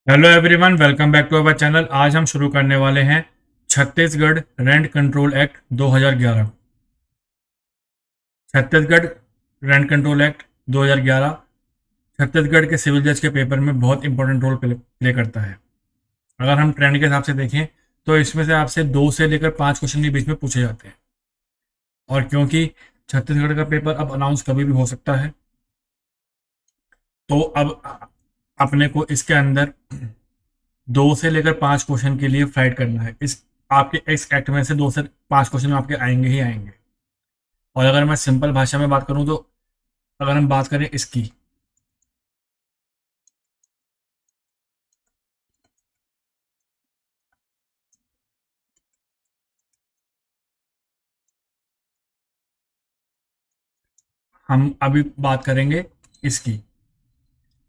Hello everyone, welcome back to our channel. आज हम शुरू करने वाले हैं Chhattisgarh rent control act 2011। Chhattisgarh rent control act 2011 Chhattisgarh के सिविल जज के पेपर में बहुत इंपॉर्टेंट रोल प्ले करता है। अगर हम ट्रेंड के हिसाब से देखें तो इसमें से आपसे 2 से लेकर 5 क्वेश्चन के बीच में पूछे जाते हैं। और क्योंकि छत्तीसगढ़ का पेपर अब अनाउंस कभी भी हो सकता है, तो अब अपने को इसके अंदर 2 से लेकर 5 क्वेश्चन के लिए फाइट करना है। इस एक्ट में से 2 से 5 क्वेश्चन आपके आएंगे ही आएंगे। और अगर मैं सिंपल भाषा में बात करूं तो अगर हम बात करें इसकी, हम अभी बात करेंगे इसकी,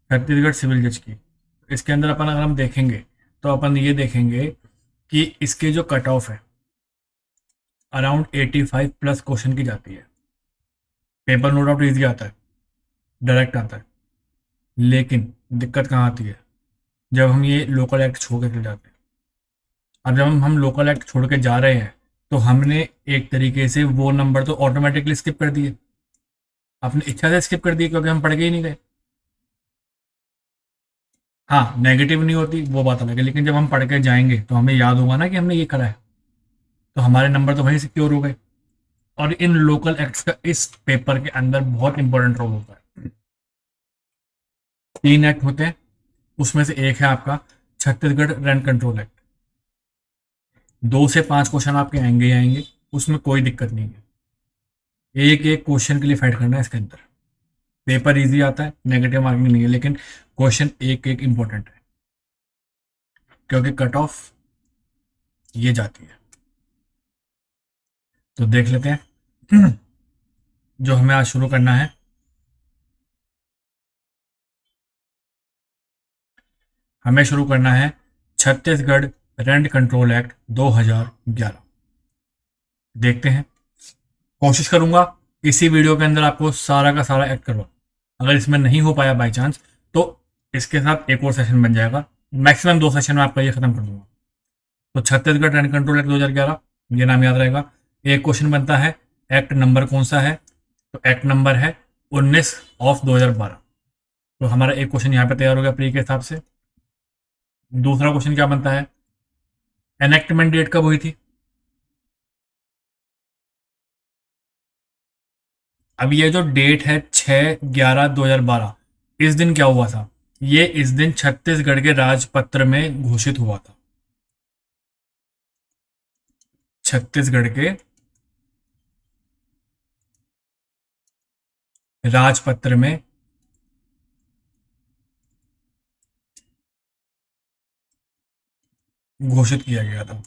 छत्तीसगढ़ सिविल जज की। इसके अंदर अपन अगर हम देखेंगे तो अपन ये देखेंगे कि इसके जो कट ऑफ है अराउंड 85 प्लस क्वेश्चन की जाती है। पेपर नो डाउट ईजी आता है, डायरेक्ट आता है, लेकिन दिक्कत कहाँ आती है? जब हम ये लोकल एक्ट छोड़ के चले जाते हैं। अब जब हम लोकल एक्ट छोड़ के जा रहे हैं तो हमने एक तरीके से वो नंबर तो ऑटोमेटिकली स्किप कर दिए, अपनी इच्छा से स्किप कर दिए, क्योंकि हम पढ़ के ही नहीं गए। हाँ, नेगेटिव नहीं होती वो बात अलग है, लेकिन जब हम पढ़ के जाएंगे तो हमें याद होगा ना कि हमने ये करा है, तो हमारे नंबर तो वहीं सिक्योर हो गए। और इन लोकल एक्ट्स का इस पेपर के अंदर बहुत इंपॉर्टेंट रोल होता है। 3 एक्ट होते हैं, उसमें से एक है आपका छत्तीसगढ़ रेंट कंट्रोल एक्ट। 2 से 5 क्वेश्चन आपके आएंगे ही आएंगे, उसमें कोई दिक्कत नहीं है। एक एक क्वेश्चन के लिए फाइट करना है इसके अंदर। पेपर इजी आता है, नेगेटिव मार्किंग नहीं है, लेकिन क्वेश्चन एक एक इंपॉर्टेंट है, क्योंकि कट ऑफ ये जाती है। तो देख लेते हैं जो हमें आज शुरू करना है। हमें शुरू करना है छत्तीसगढ़ रेंट कंट्रोल एक्ट 2011। देखते हैं, कोशिश करूंगा इसी वीडियो के अंदर आपको सारा का सारा एक्ट करवा। अगर इसमें नहीं हो पाया बाई चांस तो इसके साथ एक और सेशन बन जाएगा। मैक्सिमम 2 सेशन में आपका ये खत्म कर दूंगा। तो छत्तीसगढ़ रेंट कंट्रोल एक्ट 2011, ये नाम याद रहेगा। एक क्वेश्चन बनता है, एक्ट नंबर कौन सा है? तो एक्ट नंबर है 19/2012। तो हमारा एक क्वेश्चन यहाँ पे तैयार हो गया प्री के हिसाब से। दूसरा क्वेश्चन क्या बनता है? एनेक्टमेंट डेट कब हुई थी? अब ये जो डेट है 6/11/2012, इस दिन क्या हुआ था? ये इस दिन छत्तीसगढ़ के राजपत्र में घोषित हुआ था। छत्तीसगढ़ के राजपत्र में घोषित किया गया था।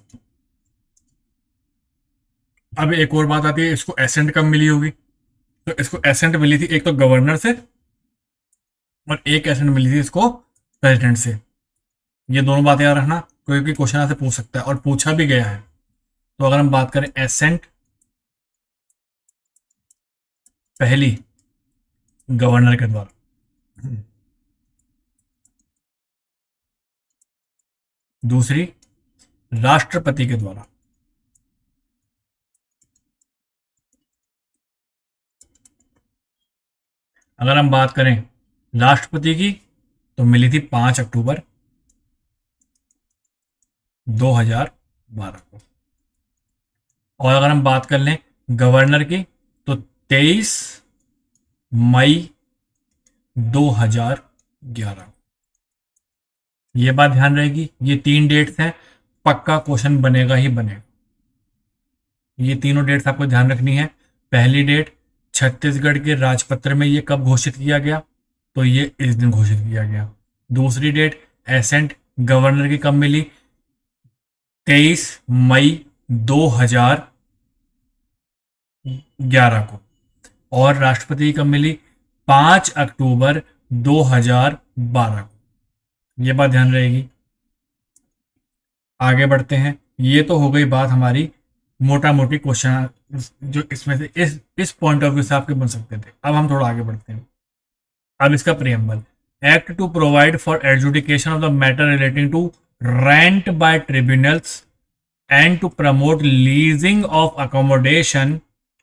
अब एक और बात आती है, इसको एसेंट कब मिली होगी? तो इसको एसेंट मिली थी एक तो गवर्नर से, और एक एसेंट मिली थी इसको प्रेसिडेंट से। ये दोनों बातें याद रखना, क्योंकि क्वेश्चन आपसे पूछ सकता है और पूछा भी गया है। तो अगर हम बात करें एसेंट पहली गवर्नर के द्वारा, दूसरी राष्ट्रपति के द्वारा। अगर हम बात करें राष्ट्रपति की तो मिली थी 5 अक्टूबर 2012 को। और अगर हम बात कर लें गवर्नर की तो 23 मई 2011। ये बात ध्यान रहेगी, ये 3 डेट्स हैं, पक्का क्वेश्चन बनेगा ही बनेगा। ये तीनों डेट्स आपको ध्यान रखनी है। पहली डेट, छत्तीसगढ़ के राजपत्र में ये कब घोषित किया गया? तो ये इस दिन घोषित किया गया। दूसरी डेट, एसेंट गवर्नर की कब मिली? 23 मई 2011 को। और राष्ट्रपति की कब मिली? 5 अक्टूबर 2012 को। ये बात ध्यान रहेगी। आगे बढ़ते हैं। ये तो हो गई बात हमारी मोटा मोटी क्वेश्चन जो इसमें से इस पॉइंट ऑफ व्यू से आपके बन सकते थे। अब हम थोड़ा आगे बढ़ते हैं। अब इसका preamble, act to provide for adjudication of the matter relating to rent by tribunals and to promote leasing of accommodation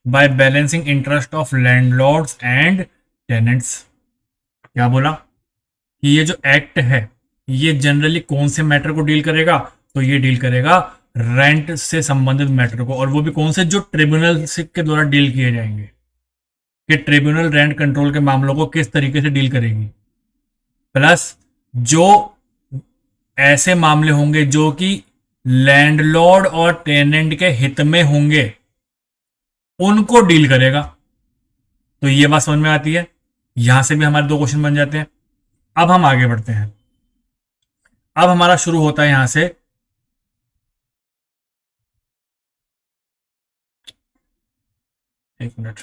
by balancing interest of landlords and tenants. क्या बोला कि ये जो एक्ट है ये जनरली कौन से मैटर को डील करेगा, तो ये डील करेगा रेंट से संबंधित मैटर को, और वो भी कौन से, जो ट्रिब्यूनल के द्वारा डील किए जाएंगे, कि ट्रिब्यूनल रेंट कंट्रोल के मामलों को किस तरीके से डील करेगी। प्लस जो ऐसे मामले होंगे जो कि लैंडलॉर्ड और टेनेंट के हित में होंगे उनको डील करेगा। तो ये बात समझ में आती है, यहां से भी हमारे 2 क्वेश्चन बन जाते हैं। अब हम आगे बढ़ते हैं। अब हमारा शुरू होता है यहां से एक मिनट।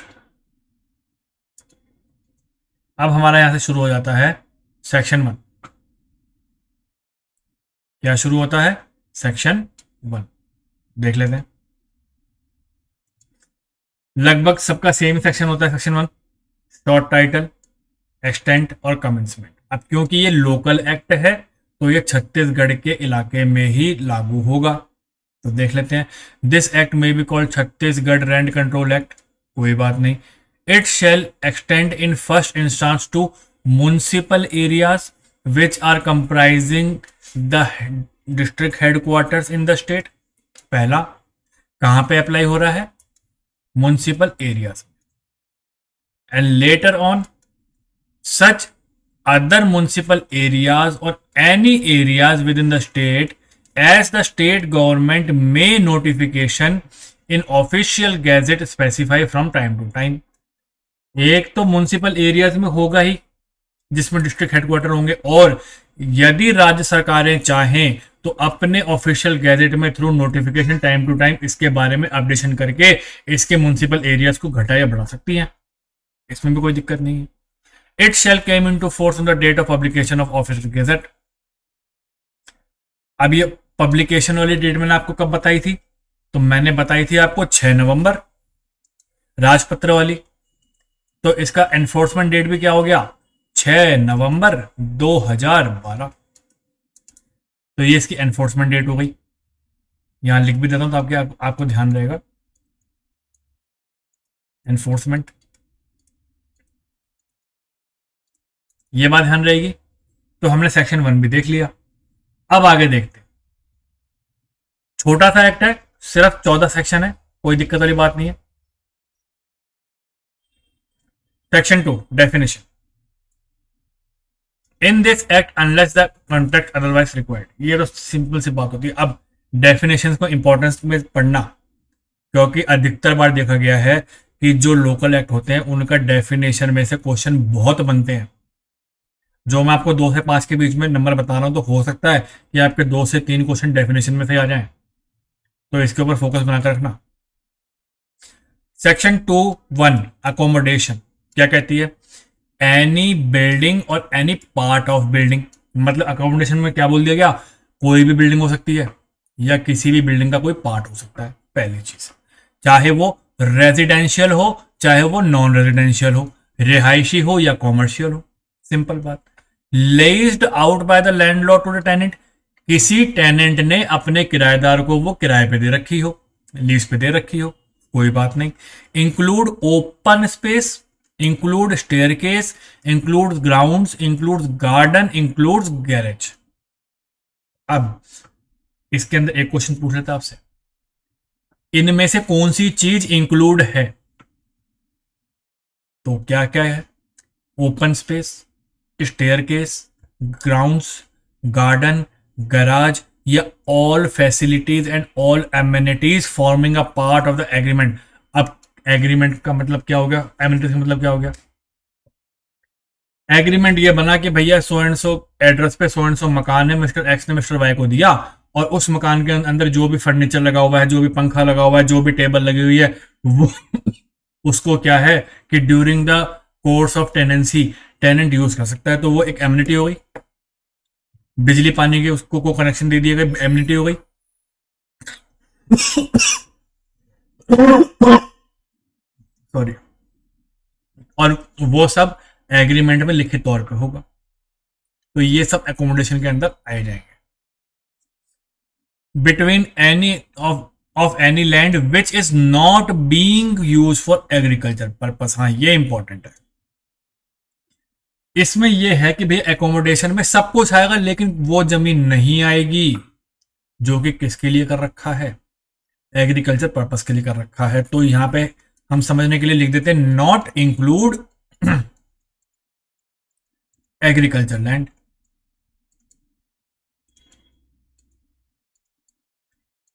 अब हमारा यहां से शुरू हो जाता है सेक्शन 1। क्या शुरू होता है? सेक्शन 1 देख लेते हैं। लगभग सबका सेम सेक्शन होता है सेक्शन 1, शॉर्ट टाइटल, एक्सटेंट और कमेंसमेंट। अब क्योंकि ये लोकल एक्ट है तो ये छत्तीसगढ़ के इलाके में ही लागू होगा, तो देख लेते हैं। This act may be called Chhattisgarh rent control act, कोई बात नहीं। It shall extend in first instance to municipal areas which are comprising the district headquarters in the state. पहला कहां पे अप्लाई हो रहा है? Municipal areas. And later on such other municipal areas or any areas within the state as the state government may notification in official gazette specify from time to time। एक तो municipal areas में होगा ही जिसमें district headquarter होंगे, और यदि राज्य सरकारें चाहें तो अपने ऑफिशियल गैजेट में through notification time to time इसके बारे में अपडेशन करके इसके म्युनिसिपल एरियाज को घटा या बढ़ा सकती हैं, इसमें भी कोई दिक्कत नहीं है। It shall came into force on the date of publication of official gazette। अब ये पब्लिकेशन वाली डेट मैंने आपको कब बताई थी? तो मैंने बताई थी आपको 6 नवंबर राजपत्र वाली। तो इसका एनफोर्समेंट डेट भी क्या हो गया? 6 नवंबर 2012। तो ये इसकी एनफोर्समेंट डेट हो गई। यहां लिख भी देता हूं तो आपको ध्यान रहेगा। एनफोर्समेंट, ये बात ध्यान रहेगी। तो हमने सेक्शन 1 भी देख लिया। अब आगे देखते हैं। छोटा सा एक्ट है, सिर्फ 14 सेक्शन है, कोई दिक्कत वाली बात नहीं है। Section 2 definition. In this act unless the contract otherwise required. ये तो सिंपल सी बात होती है। अब डेफिनेशन को इंपॉर्टेंस में पढ़ना, क्योंकि अधिकतर बार देखा गया है कि जो लोकल एक्ट होते हैं उनका डेफिनेशन में से क्वेश्चन बहुत बनते हैं। जो मैं आपको 2 से 5 के बीच में नंबर बता रहा हूं, तो हो सकता है कि आपके 2 से 3 क्वेश्चन डेफिनेशन में से आ जाएं, तो इसके ऊपर फोकस बनाकर रखना। सेक्शन 2(1) अकोमोडेशन क्या कहती है? एनी बिल्डिंग और एनी पार्ट ऑफ बिल्डिंग। मतलब अकोमोडेशन में क्या बोल दिया गया? कोई भी बिल्डिंग हो सकती है या किसी भी बिल्डिंग का कोई पार्ट हो सकता है। पहली चीज, चाहे वो रेजिडेंशियल हो चाहे वो नॉन रेजिडेंशियल हो, रिहायशी हो या कॉमर्शियल हो, सिंपल बात। Leased out by the landlord to the tenant. किसी टेनेंट ने अपने किराएदार को वो किराए पे दे रखी हो, लीज पे दे रखी हो, कोई बात नहीं। Include open space, include staircase, include grounds, include garden, include garage. अब इसके अंदर एक क्वेश्चन पूछ लेता आपसे, इनमें से कौन सी चीज इंक्लूड है? तो क्या क्या है? Open space, staircase, grounds, garden, garage या all facilities and all amenities forming a part of the agreement. अब एग्रीमेंट का मतलब क्या हो गया? एमिनिटीज का मतलब क्या हो गया? एग्रीमेंट ये बना कि भैया सो एंड सो एड्रेस पे सो एंड सो मकान है, मिस्टर एक्स ने मिस्टर वाई को दिया, और उस मकान के अंदर जो भी फर्नीचर लगा हुआ है, जो भी पंखा लगा हुआ है, जो भी टेबल लगी हुई है, वो उसको क्या है कि during the course of tenancy tenant use कर सकता है। तो वो एक एमिनिटी हो गई। बिजली पानी के उसको को कनेक्शन दे दिया गया, एमिनिटी हो गई। सॉरी। और वो सब एग्रीमेंट में लिखित तौर पे होगा। तो ये सब एकोमोडेशन के अंदर आए जाएंगे। Between any of any land which is not being use for agriculture purpose. हाँ, ये इंपॉर्टेंट है। इसमें यह है कि भैया एकोमोडेशन में सब कुछ आएगा, लेकिन वो जमीन नहीं आएगी जो कि किसके लिए कर रखा है, एग्रीकल्चर पर्पस के लिए कर रखा है। तो यहां पे हम समझने के लिए लिख देते हैं नॉट इंक्लूड एग्रीकल्चर लैंड।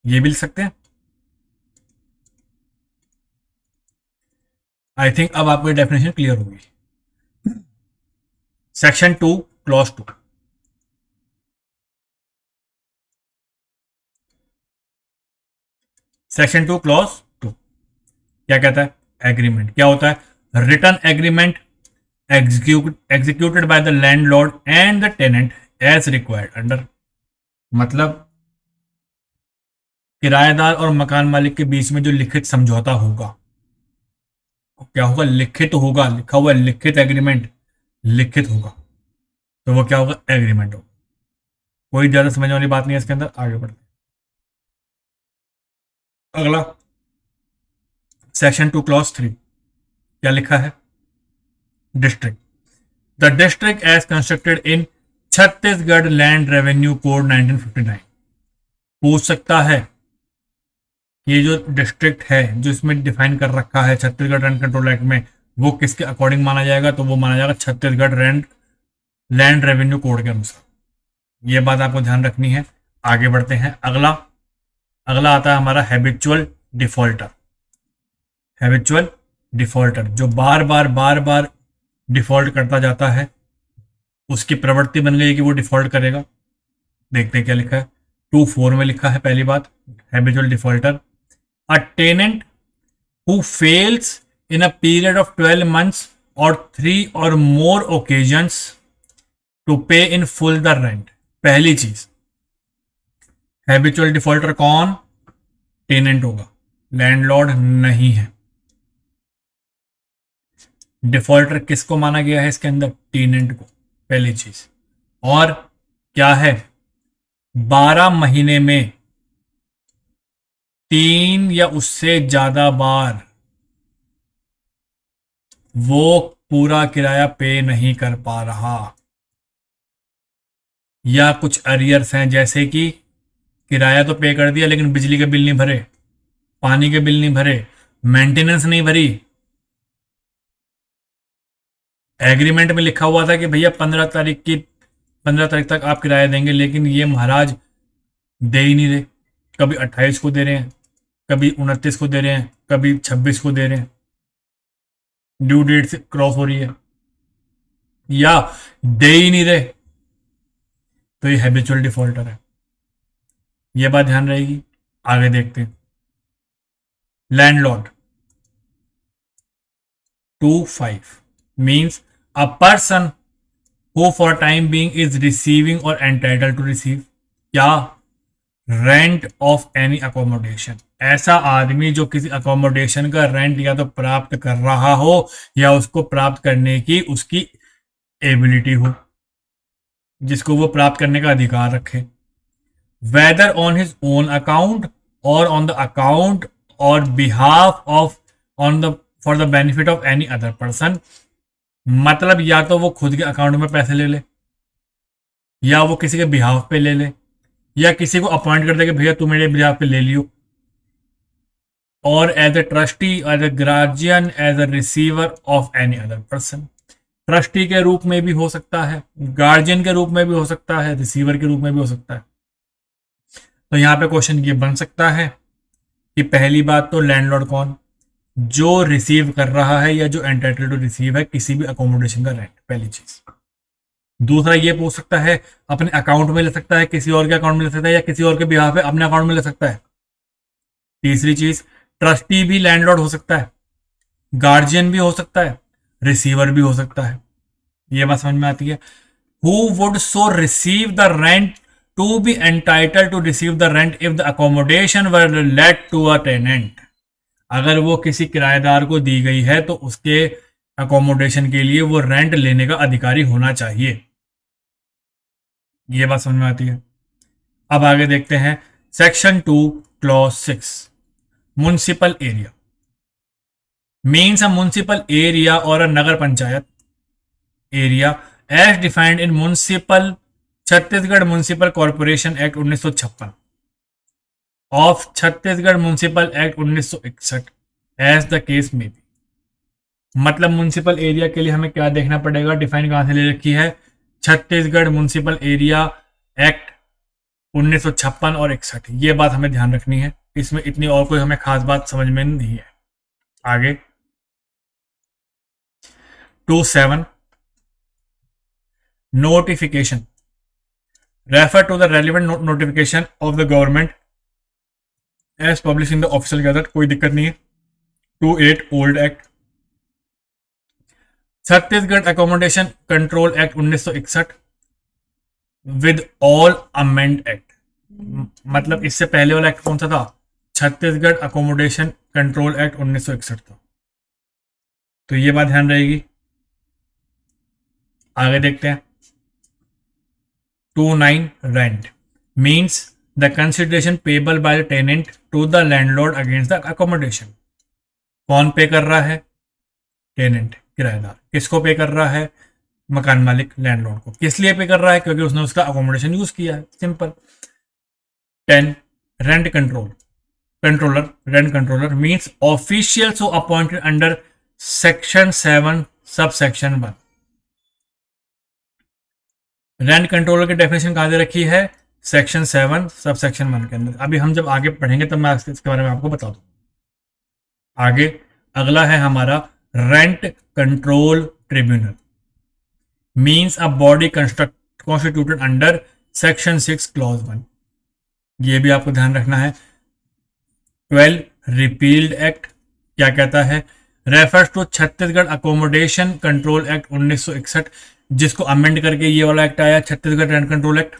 ये भी लिख सकते हैं। आई थिंक अब आपको डेफिनेशन क्लियर होगी। Section 2 clause 2। सेक्शन 2 क्लॉज 2 क्या कहता है? एग्रीमेंट क्या होता है? Return agreement executed by the landlord and the tenant as required under। मतलब किराएदार और मकान मालिक के बीच में जो लिखित समझौता होगा, क्या होगा? लिखित होगा। लिखा हुआ है लिखित एग्रीमेंट, लिखित होगा, तो वो क्या होगा? एग्रीमेंट होगा। कोई ज्यादा समझने वाली बात नहीं है इसके अंदर। आगे बढ़ते अगला सेक्शन 2 क्लॉज 3 क्या लिखा है? District. The district as constructed in Chhattisgarh land revenue code 1959। पूछ सकता है ये जो डिस्ट्रिक्ट है जो इसमें डिफाइन कर रखा है छत्तीसगढ़ रेंट कंट्रोल एक्ट में, वो किसके अकॉर्डिंग माना जाएगा? तो वो माना जाएगा छत्तीसगढ़ लैंड रेवेन्यू कोड के अनुसार। ये बात आपको ध्यान रखनी है। आगे बढ़ते हैं। अगला आता है हमारा हैबिचुअल डिफॉल्टर। हैबिचुअल डिफॉल्टर जो बार बार डिफॉल्ट करता जाता है, उसकी प्रवृत्ति बन गई कि वो डिफॉल्ट करेगा। देखते हैं क्या लिखा है। 2(4) में लिखा है पहली बात, habitual defaulter a tenant who fails in a period of 12 months और 3 or more occasions टू पे इन फुल द रेंट। पहली चीज, हैबिचुअल डिफॉल्टर कौन? टेनेंट होगा, लैंडलॉर्ड नहीं है। डिफॉल्टर किसको माना गया है इसके अंदर? टेनेंट को, पहली चीज। और क्या है? 12 महीने में 3 या उससे ज्यादा बार वो पूरा किराया पे नहीं कर पा रहा, या कुछ अरियर्स हैं, जैसे कि किराया तो पे कर दिया लेकिन बिजली के बिल नहीं भरे, पानी के बिल नहीं भरे, मेंटेनेंस नहीं भरी। एग्रीमेंट में लिखा हुआ था कि भैया 15 तारीख तक आप किराया देंगे, लेकिन ये महाराज दे ही नहीं रहे। कभी 28 को दे रहे हैं, कभी 29 को दे रहे हैं, कभी 26 को दे रहे हैं, ड्यू डेट से क्रॉस हो रही है, या दे ही नहीं रहे। तो ये हैबिचुअल डिफॉल्टर है, ये बात ध्यान रहेगी। आगे देखते हैं। Landlord 2(5) means a person who for time being is receiving or entitled to receive क्या? Rent of any accommodation. ऐसा आदमी जो किसी अकोमोडेशन का रेंट या तो प्राप्त कर रहा हो या उसको प्राप्त करने की उसकी एबिलिटी हो, जिसको वो प्राप्त करने का अधिकार रखे, whether on his own account or on the account or behalf of for the benefit of any other person. मतलब या तो वो खुद के अकाउंट में पैसे ले ले, या वो किसी के बिहाफ पे ले ले, या किसी को अपॉइंट कर दे कि भैया तू मेरे बिहाफ पे ले लियो, और as a trustee, as a guardian, as a receiver of any other person. Trustee के रूप में भी हो सकता है, गार्जियन के रूप में भी हो सकता है, रिसीवर के रूप में भी हो सकता है। तो यहां पे क्वेश्चन ये बन सकता है कि पहली बात तो लैंडलॉर्ड कौन? जो रिसीव कर रहा है या जो एंटाइटल्ड टू रिसीव है किसी भी अकोमोडेशन का रेंट, पहली चीज। दूसरा ये पूछ सकता है अपने अकाउंट में ले सकता है, किसी और के अकाउंट में ले सकता है, या किसी और के बिहाफ पे अपने अकाउंट में ले सकता है। तीसरी चीज, ट्रस्टी भी लैंडलॉर्ड हो सकता है, गार्जियन भी हो सकता है, रिसीवर भी हो सकता है। ये बात समझ में आती है। Who would so receive the rent to be entitled to receive the rent if the accommodation were let to a tenant. अगर वो किसी किराएदार को दी गई है तो उसके अकोमोडेशन के लिए वो रेंट लेने का अधिकारी होना चाहिए। ये बात समझ में आती है। अब आगे देखते हैं section 2 clause 6, municipal area means a municipal area or a nagar panchayat area as defined in municipal Chhattisgarh municipal corporation act 1956 of Chhattisgarh municipal act 1961 as the case may be. मतलब म्युनिसिपल एरिया के लिए हमें क्या देखना पड़ेगा, डिफाइन कहां से ले रखी है, छत्तीसगढ़ म्युनिसिपल एरिया एक्ट 1956 और 61, ये बात हमें ध्यान रखनी है। इसमें इतनी और कोई हमें खास बात समझ में नहीं है। आगे 27 notification refer to the relevant notification of the government as publish in the official gazette, कोई दिक्कत नहीं है। 28 old act Chhattisgarh accommodation control act 1961 with all amend act. मतलब इससे पहले वाला एक्ट कौन सा था, छत्तीसगढ़ अकोमोडेशन कंट्रोल एक्ट 1961 था। तो ये बात ध्यान रहेगी। आगे देखते हैं 29 rent means the consideration payable by the tenant to the landlord against the accommodation. कौन पे कर रहा है, टेनेंट किराएदार। किसको पे कर रहा है, मकान मालिक लैंडलॉर्ड को। किस लिए पे कर रहा है, क्योंकि उसने उसका अकोमोडेशन यूज किया है, सिंपल। 10 rent controller rent controller means official so appointed under section 7 sub section 1। Rent controller की डेफिनेशन कहां दे रखी है, सेक्शन 7 सब सेक्शन 1 के अंदर। अभी हम जब आगे पढ़ेंगे तब मैं इसके बारे में आपको बता दूंगा। आगे अगला है हमारा rent control tribunal means a body constituted under section 6 clause 1। ये भी आपको ध्यान रखना है। 12 रिपील्ड एक्ट क्या कहता है, refers to Chhattisgarh accommodation control act 1961, जिसको अमेंड करके ये वाला एक्ट आया, Chhattisgarh rent control act,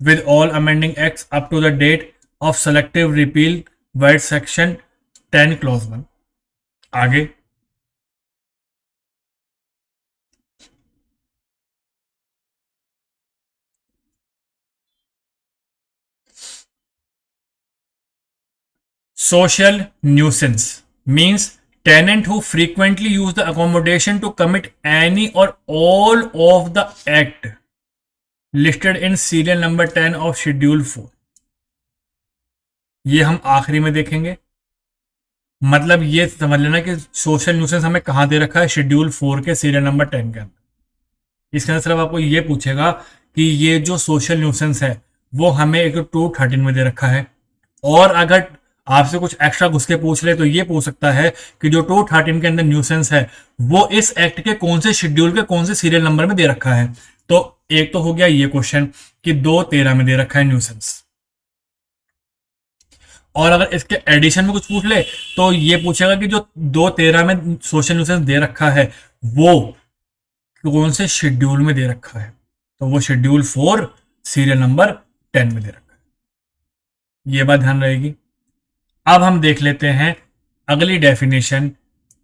with all amending acts up to the date of selective repeal vide section 10 clause 1। आगे social nuisance means tenant who frequently use the accommodation to commit any or all of the act listed in serial number 10 of schedule 4। ये हम आखिरी में देखेंगे। मतलब ये समझ लेना कि सोशल न्यूसेंस हमें कहां दे रखा है, शेड्यूल 4 के सीरियल नंबर 10 के अंदर। इसके अंदर सिर्फ आपको ये पूछेगा कि ये जो सोशल न्यूसेंस है वो हमें एक 213 में दे रखा है। और अगर आपसे कुछ एक्स्ट्रा घुस के पूछ ले तो ये पूछ सकता है कि जो 213 के अंदर न्यूसेंस है वो इस एक्ट के कौन से शेड्यूल के कौन से सीरियल नंबर में दे रखा है। तो एक तो हो गया ये क्वेश्चन कि 213 में दे रखा है न्यूसेंस। और अगर इसके एडिशन में कुछ पूछ ले तो ये पूछेगा कि जो 213 में सोशल न्यूसेंस दे रखा है वो कौन से शेड्यूल में दे रखा है। तो वो शेड्यूल 4 सीरियल नंबर 10 में दे रखा है। ये बात ध्यान रहेगी। अब हम देख लेते हैं अगली डेफिनेशन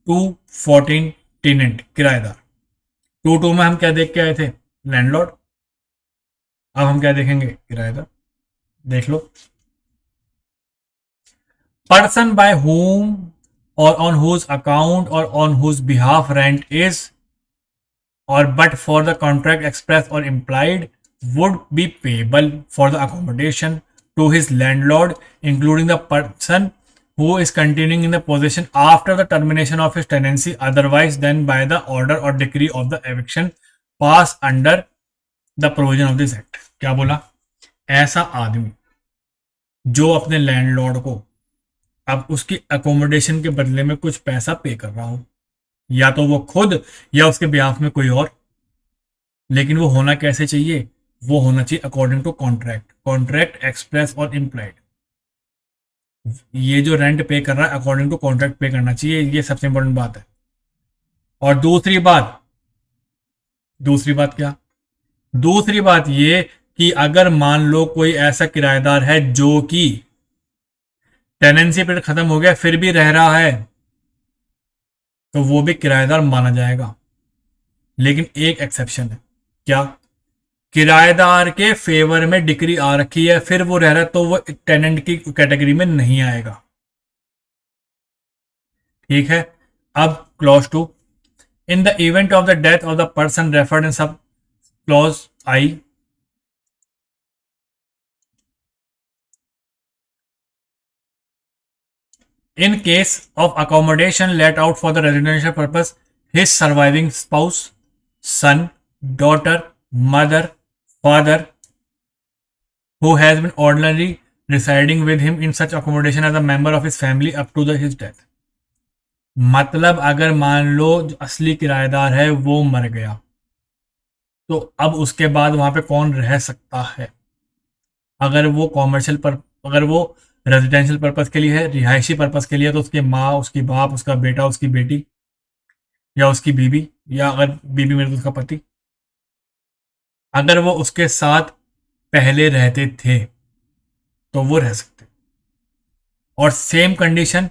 214 टेनेंट किराएदार। 22 में हम क्या देख के आए थे, लैंडलॉर्ड। अब हम क्या देखेंगे, किराएदार। देख लो, person by whom or on whose account or on whose behalf rent is or but for the contract express or implied would be payable for the accommodation to his landlord, including the person who is continuing in the possession after the termination of his tenancy otherwise than by the order or decree of the eviction passed under the provision of this act। क्या बोला, ऐसा आदमी जो अपने landlord को अब उसकी accommodation के बदले में कुछ पैसा पे कर रहा हो, या तो वो खुद या उसके ब्याह में कोई और, लेकिन वो होना कैसे चाहिए, वो होना चाहिए अकॉर्डिंग टू कॉन्ट्रैक्ट एक्सप्रेस और इम्प्लाइड। ये जो रेंट पे कर रहा है अकॉर्डिंग टू कॉन्ट्रैक्ट पे करना चाहिए, ये सबसे इंपॉर्टेंट बात है। और दूसरी बात क्या, दूसरी बात ये कि अगर मान लो कोई ऐसा किराएदार है जो कि टेनेंसी पीरियड खत्म हो गया फिर भी रह रहा है तो वो भी किराएदार माना जाएगा। लेकिन एक एक्सेप्शन है, क्या, किराएदार के फेवर में डिक्री आ रखी है, फिर वो रह रहा है, तो वो टेनेंट की कैटेगरी में नहीं आएगा। ठीक है। अब clause 2, in the event of the death of the person referred in sub clause I, in case of accommodation let out for the residential purpose, his surviving spouse, son, daughter, mother, father, who has been ordinarily residing with him in such accommodation as a member of his family up to his death। मतलब अगर मान लो जो असली किराएदार है वो मर गया, तो अब उसके बाद वहां पे कौन रह सकता है? अगर वो कॉमर्शियल पर, अगर वो रेजिडेंशियल पर्पज के लिए है, रिहायशी पर्पज के लिए, तो उसके माँ, उसकी बाप, उसका बेटा, उसकी बेटी, या उसकी बीवी, या अगर बीवी मेरे तो उसका पति, अगर वो उसके साथ पहले रहते थे तो वो रह सकते। और same condition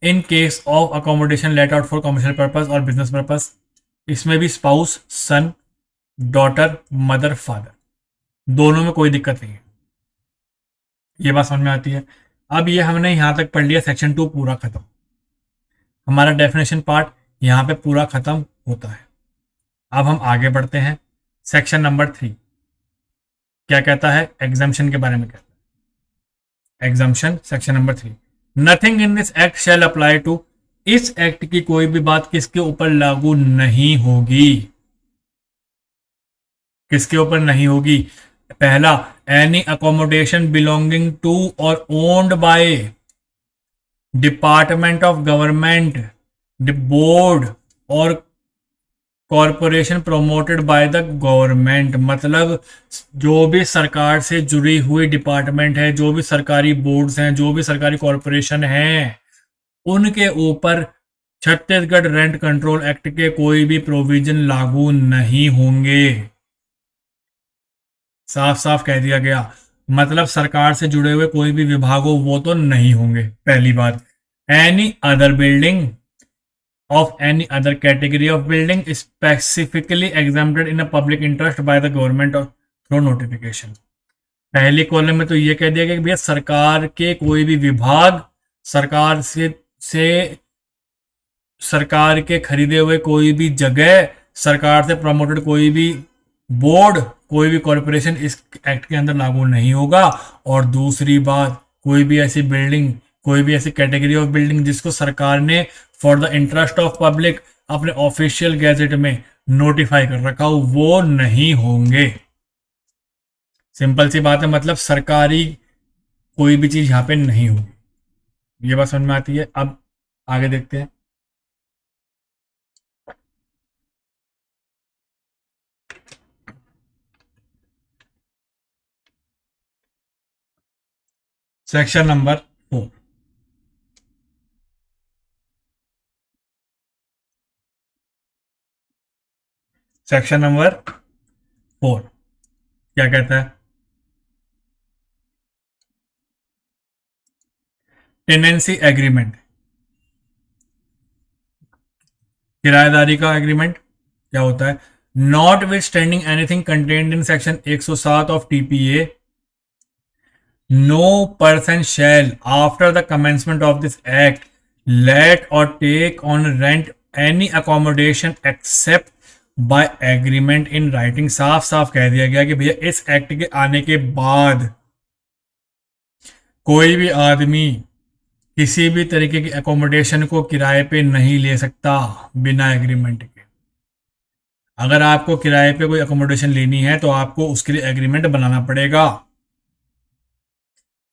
in case of accommodation let out for commercial purpose और बिजनेस पर्पज, इसमें भी स्पाउस, सन, डॉटर, मदर, फादर, दोनों में कोई दिक्कत नहीं है। ये बात समझ में आती है। अब ये हमने यहां तक पढ़ लिया, सेक्शन 2 पूरा खत्म। हमारा डेफिनेशन पार्ट यहां पे पूरा खत्म होता है। अब हम आगे बढ़ते हैं। सेक्शन नंबर 3 क्या कहता है? एग्जम्पशन के बारे में कहता है। Exemption section number 3, nothing in this act shall apply to, इस एक्ट की कोई भी बात किसके ऊपर लागू नहीं होगी? किसके ऊपर नहीं होगी? पहला, any accommodation belonging to or owned by department of government, board or corporation promoted by the government. मतलब जो भी सरकार से जुड़ी हुई डिपार्टमेंट है, जो भी सरकारी बोर्ड्स हैं, जो भी सरकारी कॉरपोरेशन हैं, उनके ऊपर छत्तीसगढ़ रेंट कंट्रोल एक्ट के कोई भी प्रोविजन लागू नहीं होंगे। साफ साफ कह दिया गया। मतलब सरकार से जुड़े हुए कोई भी विभाग हो वो तो नहीं होंगे, पहली बात। Any other building of any other category of building specifically exempted in a public interest by the government or through notification। पहली कॉलम में तो ये कह दिया गया कि भैया सरकार के कोई भी विभाग, सरकार से सरकार के खरीदे हुए कोई भी जगह, सरकार से प्रमोटेड कोई भी बोर्ड, कोई भी कॉरपोरेशन इस एक्ट के अंदर लागू नहीं होगा। और दूसरी बात, कोई भी ऐसी बिल्डिंग, कोई भी ऐसी कैटेगरी ऑफ बिल्डिंग जिसको सरकार ने for the interest of public अपने ऑफिशियल गैजेट में नोटिफाई कर रखा हो, वो नहीं होंगे। सिंपल सी बात है, मतलब सरकारी कोई भी चीज यहां पे नहीं होगी। ये बात समझ में आती है। अब आगे देखते हैं। सेक्शन नंबर 4, सेक्शन नंबर 4 क्या कहता है? टेनेंसी एग्रीमेंट, किराएदारी का एग्रीमेंट क्या होता है? Notwithstanding anything contained in section 107 of TPA, no person shall after the commencement of this act let or take on rent any accommodation except by agreement in writing. साफ साफ कह दिया गया कि भैया इस एक्ट के आने के बाद कोई भी आदमी किसी भी तरीके की एकोमोडेशन को किराए पे नहीं ले सकता बिना एग्रीमेंट के। अगर आपको किराए पे कोई एकोमोडेशन लेनी है तो आपको उसके लिए एग्रीमेंट बनाना पड़ेगा।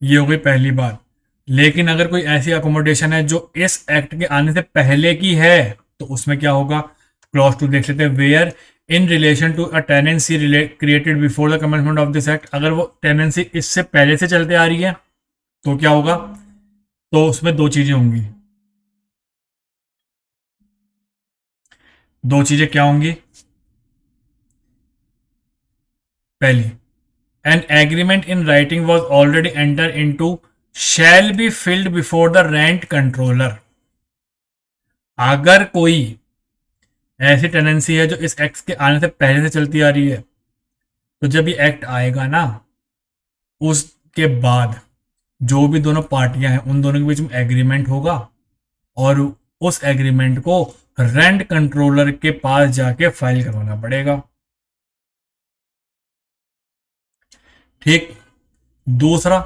ये हो गई पहली बात। लेकिन अगर कोई ऐसी एकोमोडेशन है जो इस एक्ट के आने से पहले की है तो उसमें क्या होगा? क्लॉज 2 देख लेते हैं। Where in relation to a tenancy created before the commencement of this act, अगर वो टेनेंसी इससे पहले से चलते आ रही है तो क्या होगा? तो उसमें दो चीजें होंगी। दो चीजें क्या होंगी? पहली, N agreement in writing was already enter in to shall be filled before the rent controller. अगर कोई ऐसी टेनेंसी है जो इस एक्ट के आने से पहले से चलती आ रही है तो जब ये एक्ट आएगा ना, उसके बाद जो भी दोनों पार्टियां हैं उन दोनों के बीच में एग्रीमेंट होगा और उस एग्रीमेंट को रेंट कंट्रोलर के पास जाके फाइल करवाना पड़ेगा। ठीक। दूसरा,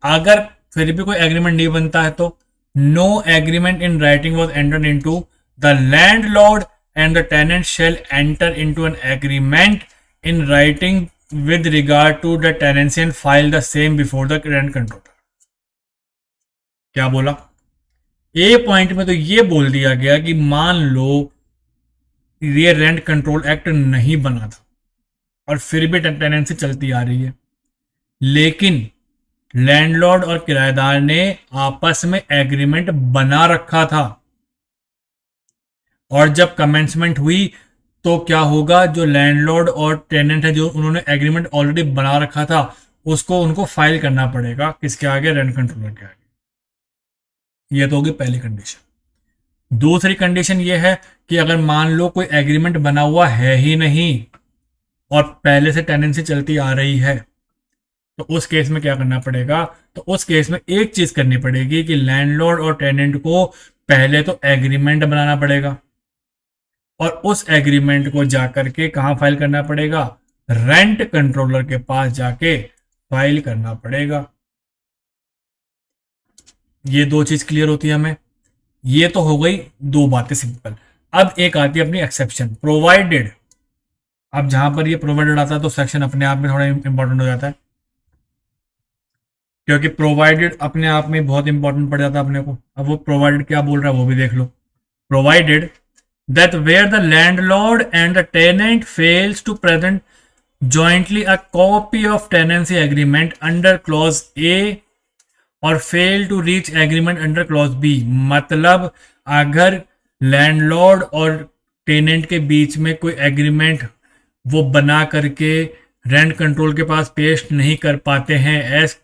अगर फिर भी कोई एग्रीमेंट नहीं बनता है तो no agreement in writing was entered into the landlord and the tenant shall enter into an agreement in writing with regard to the tenancy and file the same before the rent controller। क्या बोला? ए point में तो ये बोल दिया गया कि मान लो ये रेंट कंट्रोल एक्ट नहीं बना था और फिर भी टेनेंसी चलती आ रही है, लेकिन लैंडलॉर्ड और किराएदार ने आपस में एग्रीमेंट बना रखा था और जब कमेंसमेंट हुई तो क्या होगा, जो लैंडलॉर्ड और टेनेंट है जो उन्होंने एग्रीमेंट ऑलरेडी बना रखा था उसको उनको फाइल करना पड़ेगा किसके आगे? रेंट कंट्रोलर के आगे। ये तो होगी पहली कंडीशन। दूसरी कंडीशन ये है कि अगर मान लो कोई एग्रीमेंट बना हुआ है ही नहीं और पहले से टेनेंसी चलती आ रही है, तो उस केस में क्या करना पड़ेगा? तो उस केस में एक चीज करनी पड़ेगी कि लैंडलॉर्ड और टेनेंट को पहले तो एग्रीमेंट बनाना पड़ेगा और उस एग्रीमेंट को जाकर के कहां फाइल करना पड़ेगा? रेंट कंट्रोलर के पास जाके फाइल करना पड़ेगा। ये दो चीज क्लियर होती है हमें। ये तो हो गई दो बातें सिंपल। अब एक आती है अपनी एक्सेप्शन, प्रोवाइडेड। अब जहां पर ये प्रोवाइडेड आता है तो सेक्शन अपने आप में थोड़ा इंपॉर्टेंट हो जाता है, क्योंकि प्रोवाइडेड अपने आप में बहुत इंपॉर्टेंट पड़ जाता है अपने को। अब वो प्रोवाइडेड क्या बोल रहा है वो भी देख लो। Provided that where the landlord and the tenant fails to present jointly a copy of tenancy agreement under clause A or fail to reach agreement under clause B, मतलब अगर लैंडलॉर्ड और टेनेंट के बीच में कोई एग्रीमेंट वो बना करके rent control के पास पेश नहीं कर पाते हैं as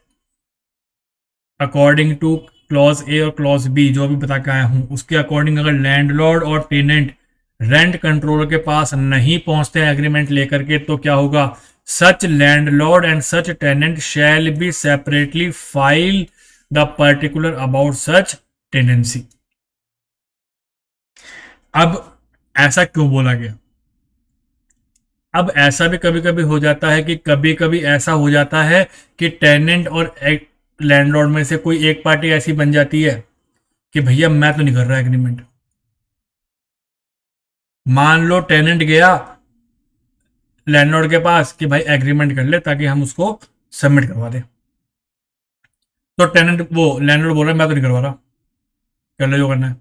according to clause A और क्लॉज बी, जो भी बता के आया हूं उसके अकॉर्डिंग अगर लैंडलॉर्ड और टेनेंट रेंट कंट्रोलर के पास नहीं पहुंचते हैं एग्रीमेंट लेकर के, तो क्या होगा? Such landlord and such tenant shall be separately file the particular about such tenancy. अब ऐसा क्यों बोला गया? अब ऐसा भी कभी कभी हो जाता है कि कभी कभी ऐसा हो जाता है कि टेनेंट और लैंडलॉर्ड में से कोई एक पार्टी ऐसी बन जाती है कि भैया मैं तो नहीं कर रहा एग्रीमेंट। मान लो टेनेंट गया लैंडलॉर्ड के पास कि भाई एग्रीमेंट कर ले ताकि हम उसको सबमिट करवा दें, तो टेनेंट वो लैंडलॉर्ड बोल रहा है मैं तो नहीं करवा रहा, कर ले जो करना है।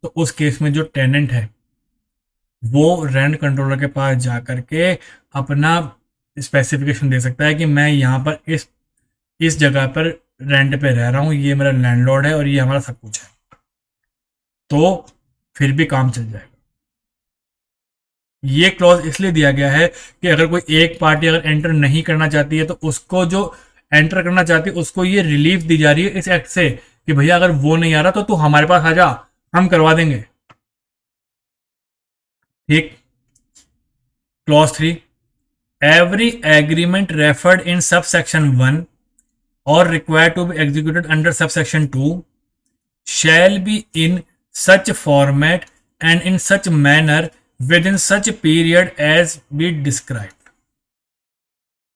तो उस केस में जो टेनेंट है वो रेंट कंट्रोलर के पास जा करके अपना स्पेसिफिकेशन दे सकता है कि मैं यहाँ पर इस जगह पर रेंट पे रह रहा हूँ, ये मेरा लैंडलॉर्ड है और ये हमारा सब कुछ है, तो फिर भी काम चल जाएगा। ये क्लॉज इसलिए दिया गया है कि अगर कोई एक पार्टी अगर एंटर नहीं करना चाहती है तो उसको जो एंटर करना चाहती है उसको ये रिलीफ दी जा रही है इस एक्ट से कि भैया अगर वो नहीं आ रहा तो तू हमारे पास आ जा, हम करवा देंगे। ठीक। Clause 3, every agreement referred in sub section 1 और required to be executed under sub section 2 shall be in such format and in such manner within such period as be describe.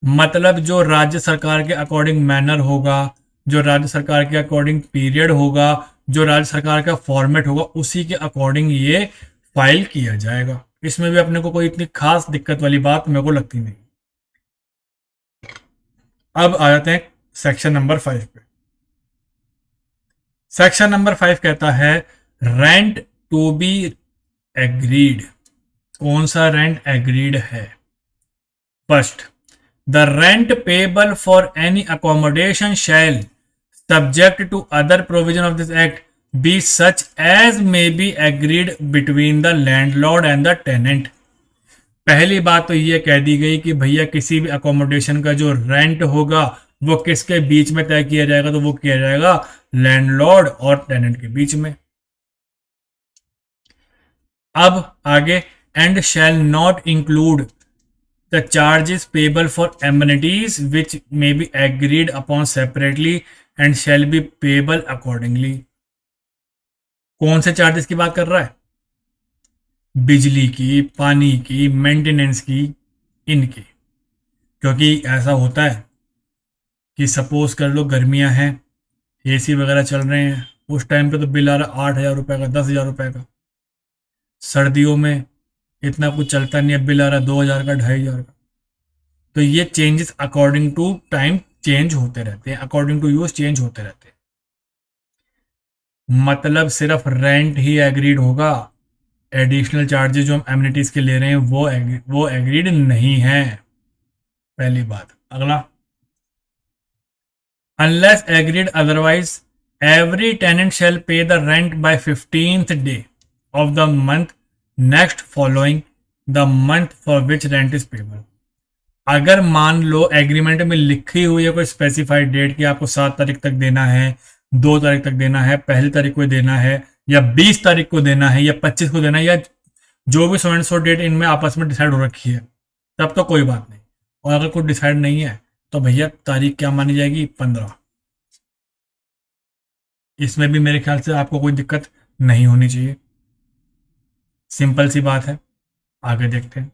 मतलब जो राज्य सरकार के अकॉर्डिंग मैनर होगा, जो राज्य सरकार के अकॉर्डिंग पीरियड होगा, जो राज्य सरकार का फॉर्मेट होगा, उसी के अकॉर्डिंग ये फाइल किया जाएगा। इसमें भी अपने को कोई इतनी खास दिक्कत वाली बात मेरे को लगती नहीं। अब आ जाते हैं सेक्शन नंबर 5 पे। सेक्शन नंबर 5 कहता है रेंट टू बी एग्रीड। कौन सा रेंट एग्रीड है? First, the rent payable for any accommodation shall subject to other provision of this act be such as may be agreed between the landlord and the tenant. पहली बात तो ये कह दी गई कि भैया किसी भी अकोमोडेशन का जो रेंट होगा वो किसके बीच में तय किया जाएगा? तो वो किया जाएगा लैंडलॉर्ड और टेनेंट के बीच में। अब आगे, and shall not include the charges payable for amenities which may be agreed upon separately and shall be payable accordingly. कौन से चार्जेस की बात कर रहा है? बिजली की, पानी की, मेंटेनेंस की, इनकी। क्योंकि ऐसा होता है कि सपोज कर लो गर्मियां हैं, एसी वगैरह चल रहे हैं, उस टाइम पे तो बिल आ रहा 8,000 रुपए का, 10,000 रुपए का। सर्दियों में इतना कुछ चलता नहीं है, बिल आ रहा 2,000 का, 2,500 का। तो ये changes according to time change होते रहते हैं, अकॉर्डिंग टू यूज चेंज होते रहते हैं। मतलब सिर्फ रेंट ही एग्रीड होगा, एडिशनल चार्जेस जो हम एमिनिटीज के ले रहे हैं वो एग्रीड नहीं है, पहली बात। अगला, unless agreed otherwise, every tenant shall pay the rent by 15th day of the month next following the month for which rent is payable। अगर मान लो एग्रीमेंट में लिखी हुई है कोई स्पेसिफाइड डेट कि आपको 7 तारीख तक देना है, 2 तारीख तक देना है, 1 तारीख को देना है, या 20 तारीख को देना है, या 25 को देना है, या जो भी सो एंड सो डेट इनमें आपस में डिसाइड हो रखी है, तब तो कोई बात नहीं। और अगर कुछ डिसाइड नहीं है तो भैया तारीख क्या मानी जाएगी? 15। इसमें भी मेरे ख्याल से आपको कोई दिक्कत नहीं होनी चाहिए, सिंपल सी बात है। आगे देखते हैं।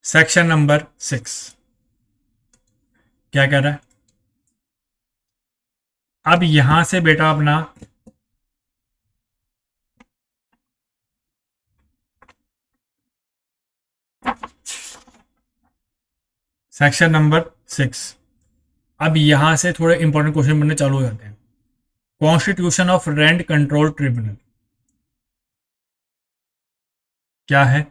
सेक्शन नंबर 6 क्या कह रहा है? अब यहां से बेटा अपना सेक्शन नंबर 6, अब यहां से थोड़े इंपॉर्टेंट क्वेश्चन बनने चालू हो जाते हैं। Constitution of rent control tribunal क्या है?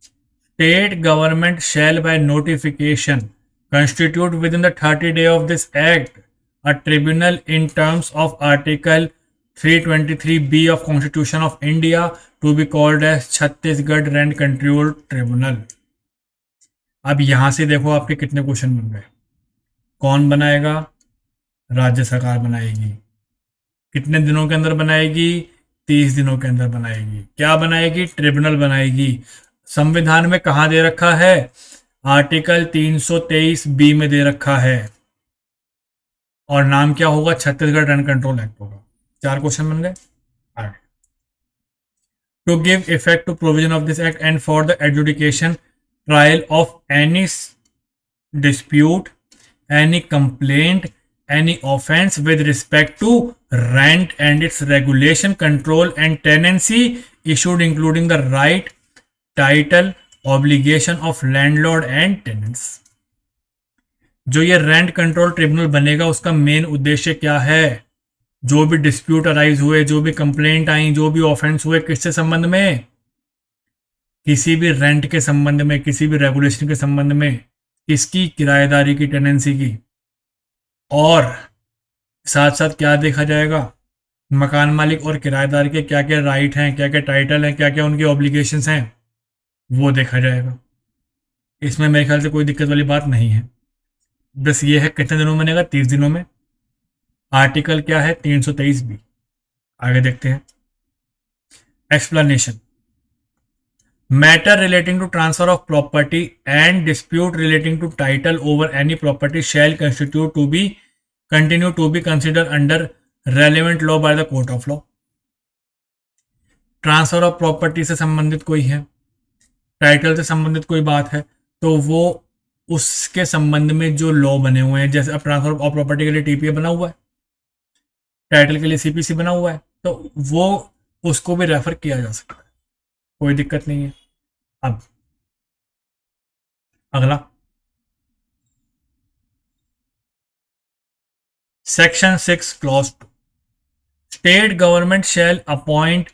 State government shell by notification constitute within the 30 day of this act a tribunal in terms of article 323B of Constitution of India to be called as Chhattisgarh rent control tribunal. अब यहां से देखो आपके कितने question बन गए। कौन बनाएगा? राज्य सरकार बनाएगी। कितने दिनों के अंदर बनाएगी? 30 दिनों के अंदर बनाएगी। क्या बनाएगी? ट्रिब्यूनल बनाएगी। संविधान में कहां दे रखा है? आर्टिकल 323B में दे रखा है। और नाम क्या होगा? छत्तीसगढ़ रेंट कंट्रोल एक्ट होगा। 4 क्वेश्चन बन गए। आगे, to give effect to provision of this act and for the adjudication trial of any dispute, any complaint, any offense with respect to rent and its regulation, control and tenancy issued including the right, title, obligation of landlord and tenants। जो ये rent control tribunal बनेगा उसका main उद्देश्य क्या है? जो भी dispute arise हुए, जो भी कंप्लेंट आई, जो भी ऑफेंस हुए, किससे संबंध में? किसी भी रेंट के संबंध में, किसी भी रेगुलेशन के संबंध में, किसकी? किराएदारी की, टेनेंसी की। और साथ साथ क्या देखा जाएगा? मकान मालिक और किराएदार के क्या क्या राइट हैं, क्या क्या टाइटल हैं, क्या क्या उनके ऑब्लिगेशंस हैं, वो देखा जाएगा। इसमें मेरे ख्याल से कोई दिक्कत वाली बात नहीं है। बस ये है कितने दिनों में बनेगा? 30 दिनों में। आर्टिकल क्या है? 323B। आगे देखते हैं। Explanation, matter relating to transfer of property and dispute relating to title over any property shall constitute to be continue to be consider under relevant law by the court of law. Transfer of property से संबंधित कोई है, title से संबंधित कोई बात है, तो वो उसके संबंध में जो लॉ बने हुए हैं, जैसे अब ट्रांसफर ऑफ प्रॉपर्टी के लिए टीपीए बना हुआ है, टाइटल के लिए सीपीसी बना हुआ है, तो वो उसको भी रेफर किया जा सकता है, कोई दिक्कत नहीं है। अब अगला, section 6 clause 2, state government shall appoint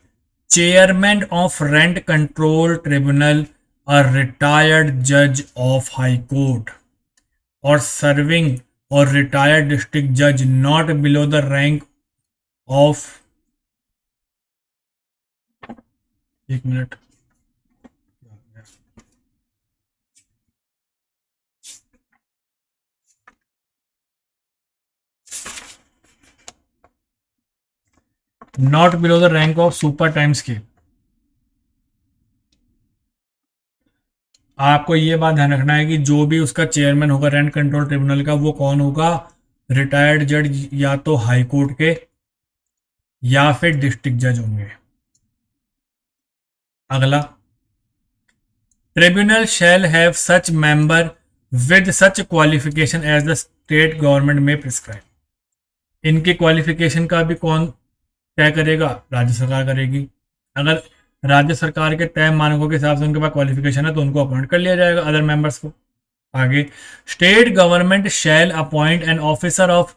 chairman of rent control tribunal a retired judge of high court or serving or retired district judge not below the rank of, एक minute, not below the rank of super times के आपको ये बात ध्यान रखना है कि जो भी उसका चेयरमैन होगा रेंट कंट्रोल ट्रिब्यूनल का, वो कौन होगा? रिटायर्ड जज या तो हाई कोर्ट के या फिर डिस्ट्रिक्ट जज होंगे। अगला, tribunal shall have such member with such qualification as the state government may prescribe. इनकी क्वालिफिकेशन का भी कौन तय करेगा? राज्य सरकार करेगी। अगर राज्य सरकार के तय मानकों के हिसाब से उनके पास क्वालिफिकेशन है तो उनको अपॉइंट कर लिया जाएगा अदर मेंबर्स को। आगे, state government shall appoint an officer of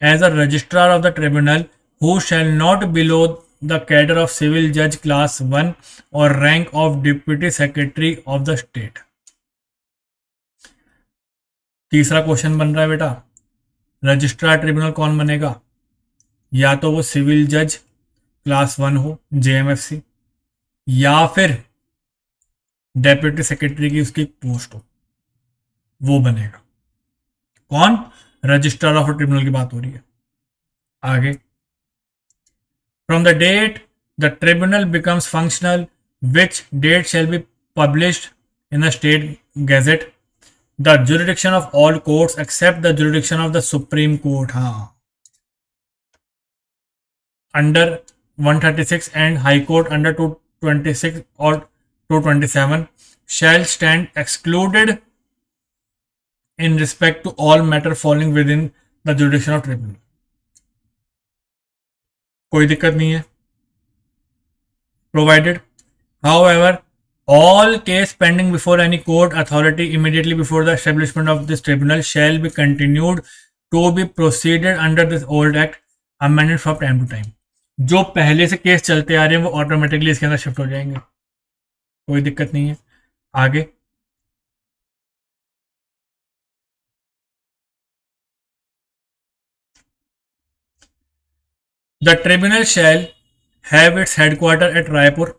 as a registrar of the tribunal who shall not below the cadre of civil जज class 1 or rank of deputy secretary of the state. तीसरा question बन रहा है बेटा, registrar tribunal कौन बनेगा? या तो वो सिविल जज क्लास 1 हो जेएमएफसी, या फिर डेप्यूटी सेक्रेटरी की उसकी पोस्ट हो, वो बनेगा। कौन? रजिस्ट्रार ऑफ ट्रिब्यूनल की बात हो रही है। आगे, from the date the tribunal becomes functional which date shall be published in the state gazette the jurisdiction of all courts except the jurisdiction of the supreme court. हाँ, under 136 and high court under 226 or 227 shall stand excluded in respect to all matter falling within the jurisdiction of tribunal। कोई दिक्कत नहीं है। provided however all case pending before any court authority immediately before the establishment of this tribunal shall be continued to be proceeded under this old act amended from time to time। जो पहले से case चलते आ रहे हैं वो automatically इसके अंदर shift हो जाएंगे, कोई दिक्कत नहीं है। आगे, the tribunal shall have its headquarter at Raipur.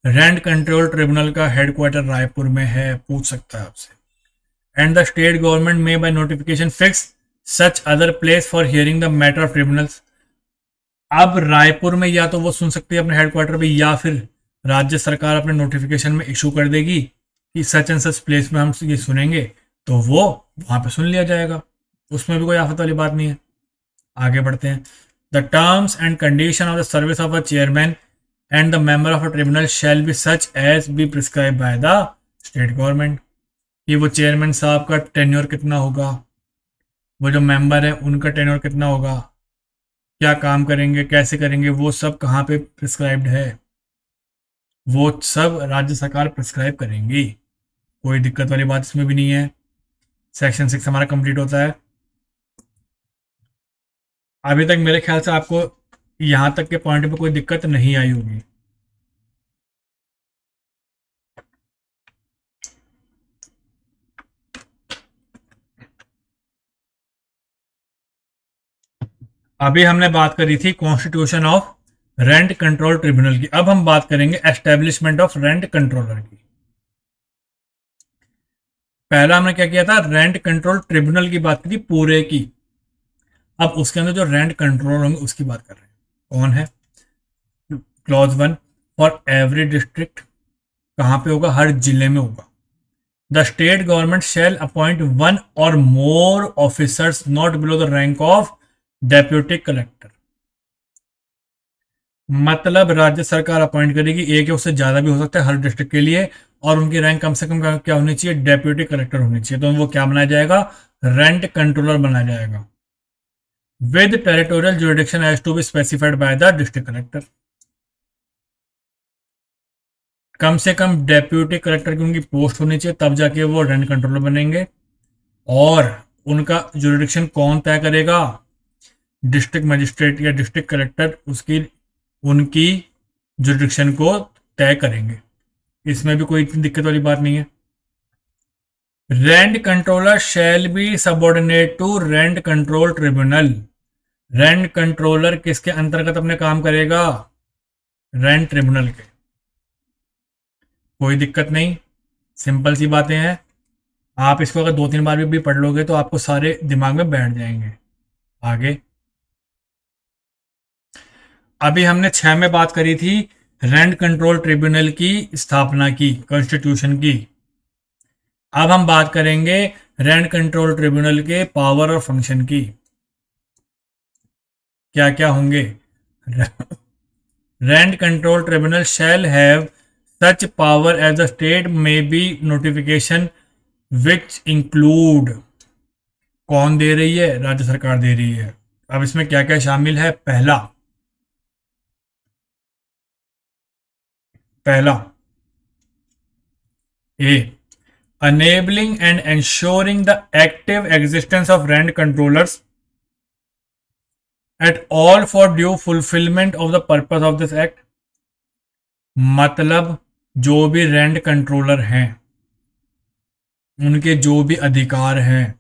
Rent control tribunal का हेडक्वार्टर रायपुर में है, पूछ सकता है आपसे। And the state government may by notification fix such other place for hearing the matter of tribunals. अब रायपुर में या तो वो सुन सकती है अपने हेडक्वार्टर पे, या फिर राज्य सरकार अपने नोटिफिकेशन में इशू कर देगी कि सच एंड सच प्लेस में हम ये सुनेंगे, तो वो वहां पे सुन लिया जाएगा, उसमें भी कोई आफत वाली बात नहीं है। आगे बढ़ते हैं। The terms and condition of the service of a chairman and the member of a tribunal shall be such as be prescribe by the state government. कि वो चेयरमैन साहब का टेन्योर कितना होगा, वो जो मेंबर है उनका टेन्योर कितना होगा, क्या काम करेंगे, कैसे करेंगे, वो सब कहाँ पे प्रिस्क्राइब्ड है, वो सब राज्य सरकार प्रिस्क्राइब करेंगी, कोई दिक्कत वाली बात इसमें भी नहीं है। सेक्शन 6 हमारा कंप्लीट होता है। अभी तक मेरे ख्याल से आपको यहां तक के पॉइंट पे कोई दिक्कत नहीं आई होगी। अभी हमने बात करी थी constitution of rent control tribunal की, अब हम बात करेंगे एस्टेब्लिशमेंट ऑफ रेंट कंट्रोलर की। पहला हमने क्या किया था, रेंट कंट्रोल ट्रिब्यूनल की बात की थी पूरे की। अब उसके अंदर जो रेंट कंट्रोलर होंगे उसकी बात कर रहे हैं, कौन है? क्लॉज 1, फॉर एवरी डिस्ट्रिक्ट, कहां पे होगा? हर जिले में होगा। The state government shall appoint 1 or more officers not below the rank of deputy collector. मतलब राज्य सरकार अपॉइंट करेगी, एक या उससे ज्यादा भी हो सकता है हर डिस्ट्रिक्ट के लिए, और उनकी रैंक कम से कम क्या होनी चाहिए? डेप्यूटी कलेक्टर होनी चाहिए। तो वो क्या बनाया जाएगा? रेंट कंट्रोलर बनाया जाएगा, with territorial jurisdiction as to be specified by the district collector. कम से कम डेप्यूटी कलेक्टर की उनकी पोस्ट होनी चाहिए, तब जाके वो रेंट कंट्रोलर बनेंगे। और उनका जुरिडिक्शन कौन तय करेगा? डिस्ट्रिक्ट मजिस्ट्रेट या डिस्ट्रिक्ट कलेक्टर उसकी उनकी जुरिडिक्शन को तय करेंगे, इसमें भी कोई इतनी दिक्कत वाली बात नहीं है। Rent controller shall be subordinate to rent control tribunal. Rent controller किसके अंतर्गत अपने काम करेगा? रेंट ट्रिब्यूनल के। कोई दिक्कत नहीं, सिंपल सी बातें हैं। आप इसको अगर 2-3 बार भी पढ़ लोगे तो आपको सारे दिमाग में बैठ जाएंगे। आगे, अभी हमने 6 में बात करी थी रेंट कंट्रोल ट्रिब्यूनल की स्थापना की, कॉन्स्टिट्यूशन की। अब हम बात करेंगे रेंट कंट्रोल ट्रिब्यूनल के पावर और फंक्शन की, क्या क्या होंगे। Rent control tribunal shall have such power as the state may be notification which include, कौन दे रही है, राज्य सरकार दे रही है। अब इसमें क्या क्या शामिल है। पहला पहला ए, enabling and ensuring the active existence of rent controllers at all for due fulfillment of the purpose of this act। मतलब जो भी रेंट कंट्रोलर हैं उनके जो भी अधिकार हैं,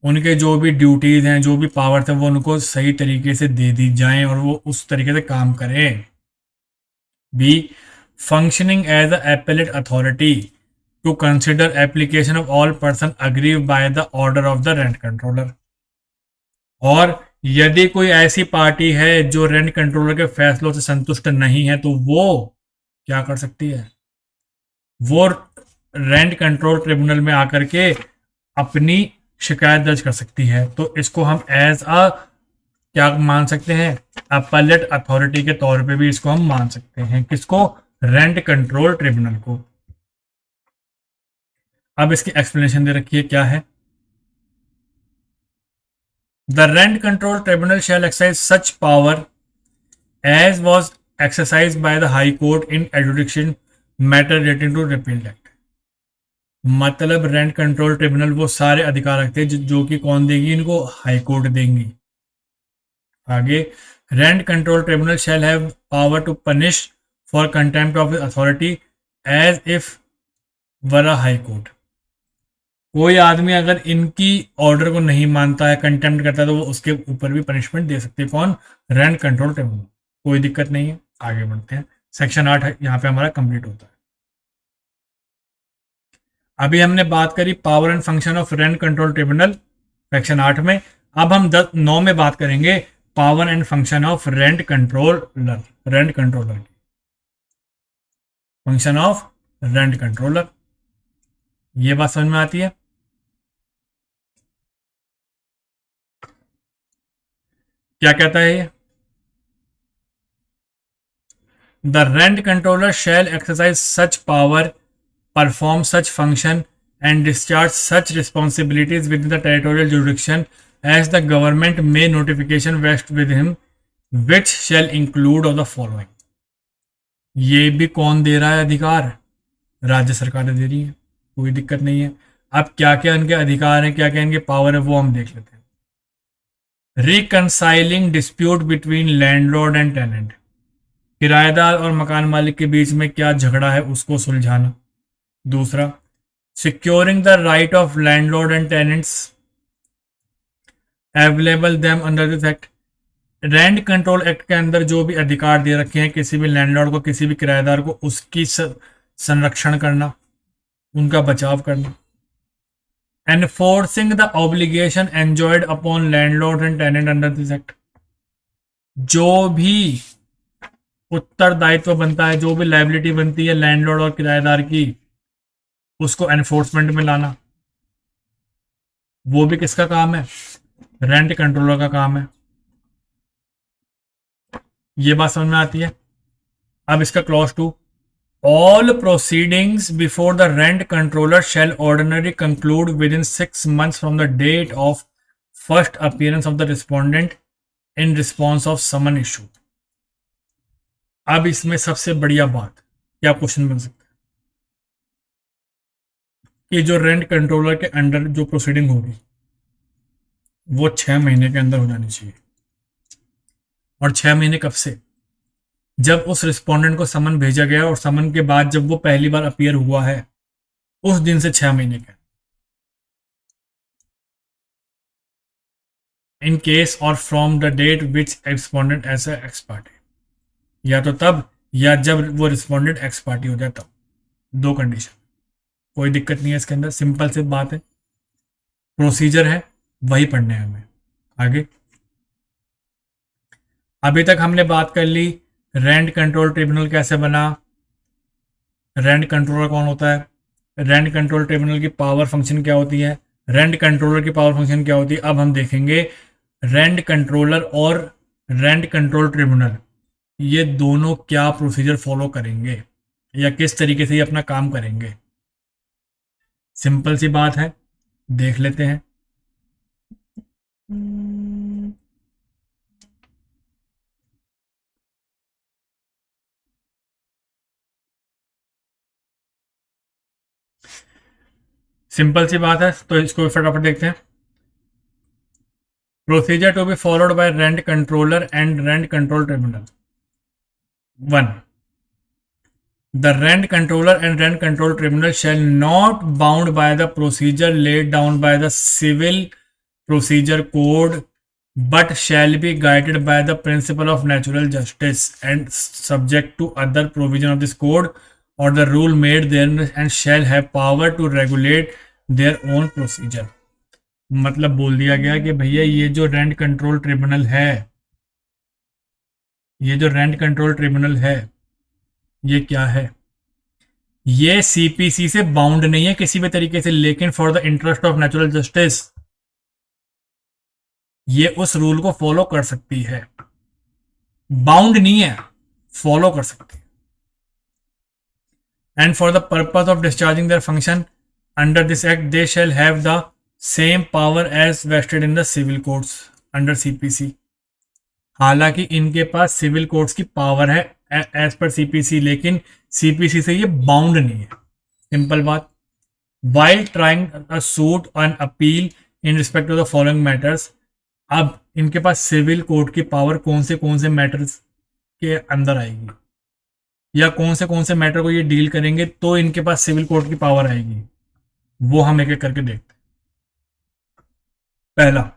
उनके जो भी ड्यूटीज हैं, जो भी पावर्स हैं, वो उनको सही तरीके से दे दी जाएं और वो उस तरीके से काम करें। B, functioning as a appellate authority to consider application of all person aggrieve by the order of the rent controller. और यदि कोई ऐसी पार्टी है जो रेंट कंट्रोलर के फैसलों से संतुष्ट नहीं है तो वो क्या कर सकती है, वो रेंट कंट्रोल ट्रिब्यूनल में आकर के अपनी शिकायत दर्ज कर सकती है। तो इसको हम एज अ क्या मान सकते हैं, अपलेट अथॉरिटी के तौर पे भी इसको हम मान सकते हैं। किसको, रेंट कंट्रोल ट्रिब्यूनल को। अब इसकी एक्सप्लेनेशन दे रखी है, क्या है। The rent control tribunal shall exercise such power as was exercise by the high court in adjudication matter relating to repeal act. मतलब रेंट कंट्रोल ट्रिब्यूनल वो सारे अधिकार रखते हैं जो कि कौन देगी, इनको हाई कोर्ट देंगी। आगे, rent control tribunal shall have power to punish for contempt of authority as if were a high court. कोई आदमी अगर इनकी ऑर्डर को नहीं मानता है, कंटेम्प्ट करता है, तो वो उसके ऊपर भी पनिशमेंट दे सकते हैं। कौन, रेंट कंट्रोल ट्रिब्यूनल। कोई दिक्कत नहीं है, आगे बढ़ते हैं। सेक्शन 8 यहाँ पे हमारा कंप्लीट होता है। अभी हमने बात करी power and function of rent control tribunal section 8 में। अब हम 9 में बात करेंगे power and function of rent controller. Rent controller की फंक्शन ऑफ रेंट कंट्रोलर, ये बात समझ में आती है। क्या कहता है ये, the rent controller shall exercise such power, perform such function and discharge such responsibilities within the territorial jurisdiction as the government may notification vest with him, which shall include of the following। ये भी कौन दे रहा है अधिकार, राज्य सरकार दे रही है, कोई दिक्कत नहीं है। अब क्या क्या इनके अधिकार हैं, क्या क्या इनके पावर है, वो हम देख लेते हैं। Reconciling dispute between landlord and tenant, किराएदार और मकान मालिक के बीच में क्या झगड़ा है उसको सुलझाना। दूसरा, securing the right of landlord and tenants available them under this act। Rent control act के अंदर जो भी अधिकार दे रखे हैं किसी भी लैंडलॉर्ड को, किसी भी किराएदार को, उसकी संरक्षण करना, उनका बचाव करना। Enforcing the obligation enjoyed upon landlord and tenant under this act, जो भी उत्तरदायित्व बनता है, जो भी लाइबिलिटी बनती है लैंडलॉर्ड और किराएदार की, उसको एनफोर्समेंट में लाना, वो भी किसका काम है, रेंट कंट्रोलर का काम है। ये बात समझ में आती है। अब इसका clause 2, all proceedings before the rent controller shall ordinary conclude within 6 months from the date of first appearance of the respondent in response of summon issue. अब इसमें सबसे बढ़िया बात, क्या क्वेश्चन बन सकता है कि जो रेंट कंट्रोलर के अंडर जो प्रोसीडिंग होगी वो 6 महीने के अंदर हो जानी चाहिए। और 6 महीने कब से, जब उस रिस्पोंडेंट को समन भेजा गया और समन के बाद जब वो पहली बार अपीयर हुआ है उस दिन से 6 महीने के। In case or from the date which respondent as ex parte, या तो तब या जब वो रिस्पोंडेंट एक्स पार्टी हो जाए तब, 2 कंडीशन। कोई दिक्कत नहीं है इसके अंदर, सिंपल सी बात है, प्रोसीजर है, वही पढ़ने हैं हमें। आगे, अभी तक हमने बात कर ली रेंट कंट्रोल ट्रिब्यूनल कैसे बना, रेंट कंट्रोलर कौन होता है, रेंट कंट्रोल ट्रिब्यूनल की पावर फंक्शन क्या होती है, रेंट कंट्रोलर की पावर फंक्शन क्या होती है। अब हम देखेंगे रेंट कंट्रोलर और रेंट कंट्रोल ट्रिब्यूनल ये दोनों क्या प्रोसीजर फॉलो करेंगे या किस तरीके से ये अपना काम करेंगे। सिंपल सी बात है, देख लेते हैं। सिंपल सी बात है, तो इसको फटाफट देखते हैं। Procedure to be followed by rent controller and rent control tribunal. 1. The rent controller and rent control tribunal shall not bound by the procedure laid down by the civil procedure code, but shall be guided by the principle of natural justice and subject to other provision of this code or the rule made therein, and shall have power to regulate their own procedure। मतलब बोल दिया गया कि भैया ये जो rent control tribunal है, ये जो रेंट कंट्रोल ट्रिब्यूनल है ये क्या है, ये सीपीसी से बाउंड नहीं है किसी भी तरीके से, लेकिन for the interest of natural justice ये उस रूल को फॉलो कर सकती है। बाउंड नहीं है, फॉलो कर सकती है। And for the purpose of discharging their function under this act they shall have the same power as vested in the civil codes under CPC. हालांकि इनके पास सिविल कोड्स की पावर है एज पर सीपीसी, लेकिन CPC से ये bound नहीं है। सिंपल बात। While trying a suit on appeal in respect to the following matters. अब इनके पास सिविल कोड की पावर कौन से मैटर्स के अंदर आएगी या कौन से मैटर को ये डील करेंगे तो इनके पास सिविल कोड की पावर आएगी, वो हम एक एक करके देखते हैं। पहला,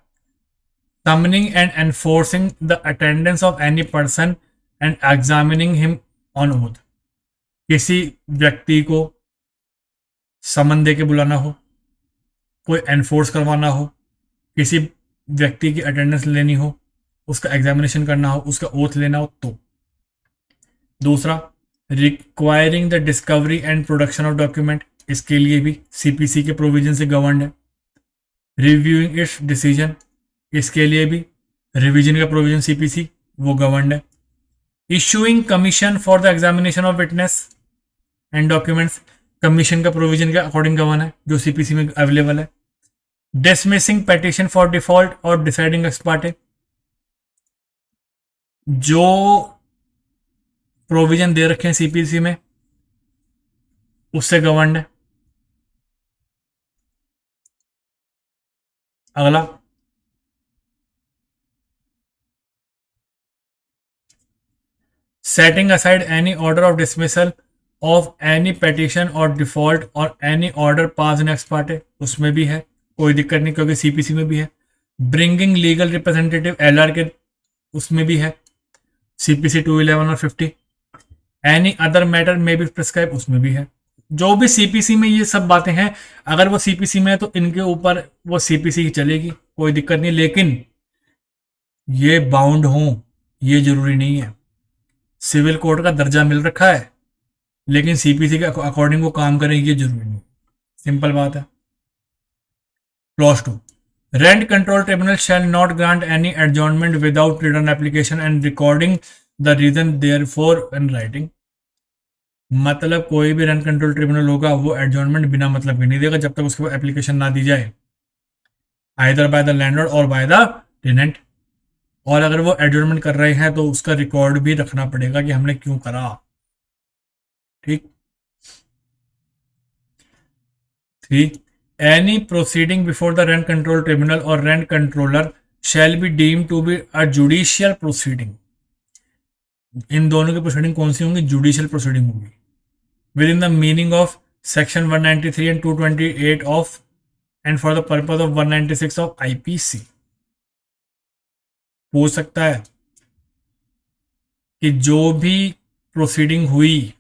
summoning and enforcing the attendance of any person and examining him on oath। किसी व्यक्ति को समन दे के बुलाना हो, कोई एनफोर्स करवाना हो, किसी व्यक्ति की अटेंडेंस लेनी हो, उसका एग्जामिनेशन करना हो, उसका ओथ लेना हो तो। दूसरा, requiring the discovery and production of document, इसके लिए भी सीपीसी के प्रोविजन से गवर्नड है। रिव्यूइंग इट्स डिसीजन, इसके लिए भी रिवीजन का प्रोविजन सीपीसी वो गवर्नड है। Issuing commission for the examination of witness and documents, commission का प्रोविजन के अकॉर्डिंग गवर्न है जो सीपीसी में अवेलेबल है। डिसमिसिंग पेटिशन फॉर डिफॉल्ट और डिसाइडिंग एक्स पार्टे, जो प्रोविजन दे रखे हैं सीपीसी में उससे गवर्नड है। अगला, setting aside any order of dismissal of any petition or default or any order passed in ex parte, उसमें भी है, कोई दिक्कत नहीं क्योंकि सीपीसी में भी है। ब्रिंगिंग लीगल रिप्रेजेंटेटिव एलआर के उसमें भी है, सीपीसी 211 और 50। एनी अदर मैटर में भी प्रिस्क्राइब उसमें भी है। जो भी सीपीसी में ये सब बातें हैं, अगर वो सीपीसी में है तो इनके ऊपर वो सीपीसी ही चलेगी, कोई दिक्कत नहीं, लेकिन ये बाउंड हो ये जरूरी नहीं है। सिविल कोड का दर्जा मिल रखा है लेकिन सीपीसी के अकॉर्डिंग वो काम करें ये जरूरी नहीं। सिंपल बात है। Clause 2, rent control tribunal shall not grant any adjournment without return application and recording the reason therefor in writing. मतलब कोई भी रेंट कंट्रोल ट्रिब्यूनल होगा वो एडजॉर्नमेंट बिना मतलब के नहीं देगा जब तक उसके पास एप्लीकेशन ना दी जाए, आइदर बाय द लैंडलॉर्ड और बाय द टेनेंट। और अगर वो एडजॉर्नमेंट कर रहे हैं तो उसका रिकॉर्ड भी रखना पड़ेगा कि हमने क्यों करा। ठीक। 3, any proceeding before the rent control tribunal और rent controller shall be deem to be a judicial proceeding. इन दोनों की प्रोसीडिंग कौन सी होंगी? जुडिशियल प्रोसीडिंग होगी within the meaning of section 193 and 228 of and for the purpose of 196 of IPC. हो सकता है कि जो भी प्रोसीडिंग हुई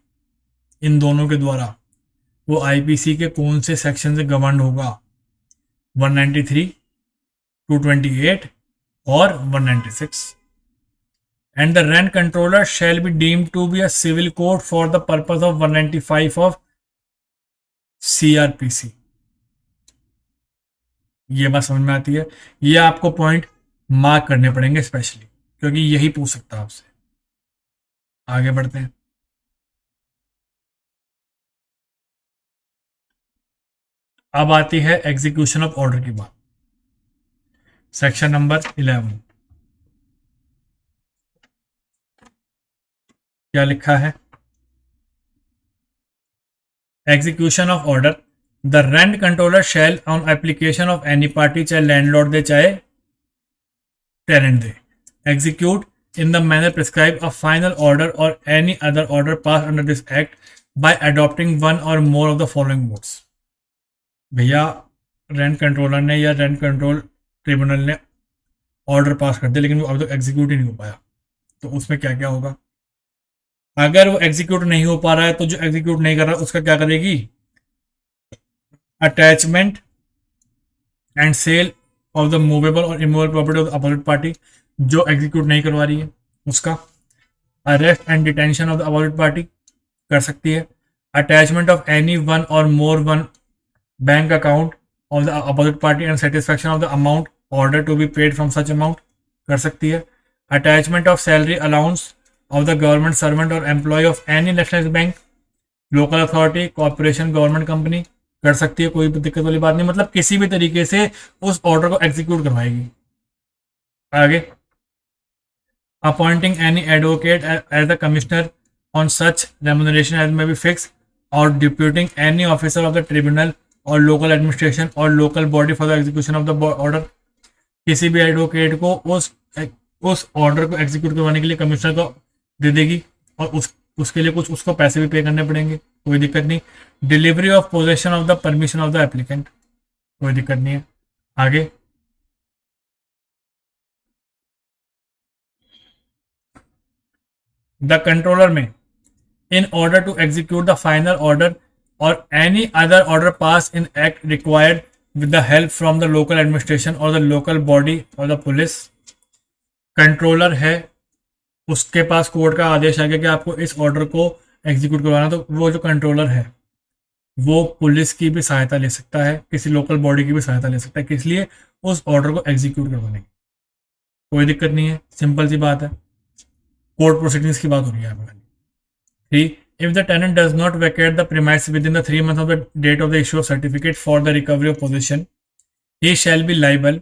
इन दोनों के द्वारा वो आईपीसी के कौन से सेक्शन से गवर्न होगा, 193, 228 और 196। And the rent controller shall be deemed to be a civil code for the purpose of 195 of CRPC। ये बात समझ में आती है? ये आपको पॉइंट मार्क करने पड़ेंगे स्पेशली, क्योंकि यही पूछ सकता है आपसे। आगे बढ़ते हैं। अब आती है एग्जीक्यूशन ऑफ ऑर्डर की बात। सेक्शन नंबर 11 क्या लिखा है? Execution of order, the rent controller shall on application of any party, चाहे लैंडलॉर्ड दे चाहे टेनेंट दे, execute in the manner prescribed a final order or any other order passed under this act by adopting one or more of the following modes। भैया rent controller ने या rent control tribunal ने order pass कर दिया, लेकिन वो अभी तक एग्जीक्यूट ही नहीं हो पाया, तो उसमें क्या क्या होगा? अगर वो एग्जीक्यूट नहीं हो पा रहा है तो जो एग्जीक्यूट नहीं कर रहा उसका क्या करेगी? Attachment and sale of the movable और immovable property of the opposite party, जो एग्जीक्यूट नहीं करवा रही है उसका। Arrest and detention of the opposite party कर सकती है। अटैचमेंट ऑफ एनी वन और more one bank account of the opposite party and satisfaction of the amount order to be paid from such amount कर सकती है। Attachment of salary allowance of the government servant और employ of any national bank, local authority, corporation, government company कर सकती है, कोई दिक्कत वाली बात नहीं, मतलब किसी भी तरीके से उस ऑर्डर को एग्जीक्यूट करवाएगी। आगे, appointing any advocate as the commissioner on such remuneration as may be fix और deputing any officer of the tribunal और लोकल एडमिनिस्ट्रेशन और local body for the execution of the order. किसी भी advocate को उस order को execute करवाने के लिए कमिश्नर को दे देगी, और उसके लिए कुछ उसको पैसे भी पे करने पड़ेंगे, कोई दिक्कत नहीं। Delivery of possession of the permission of the applicant, कोई दिक्कत नहीं है। आगे, द कंट्रोलर में in order to execute the final order or any other order passed in act required with the help from the local administration or the local body or the police। Controller है, उसके पास court का आदेश आ गया कि आपको इस order को execute करवाना, तो वो जो कंट्रोलर है वो पुलिस की भी सहायता ले सकता है, किसी लोकल बॉडी की भी सहायता ले सकता है, किस लिए? उस ऑर्डर को एग्जीक्यूट करवाने की। कोई दिक्कत नहीं है, सिंपल सी बात है, कोर्ट प्रोसीडिंग्स की बात हो रही है यहाँ पर। 3. If the tenant does not vacate the premise within the 3 months of the date of the issue of certificate for the recovery of possession, he shall be liable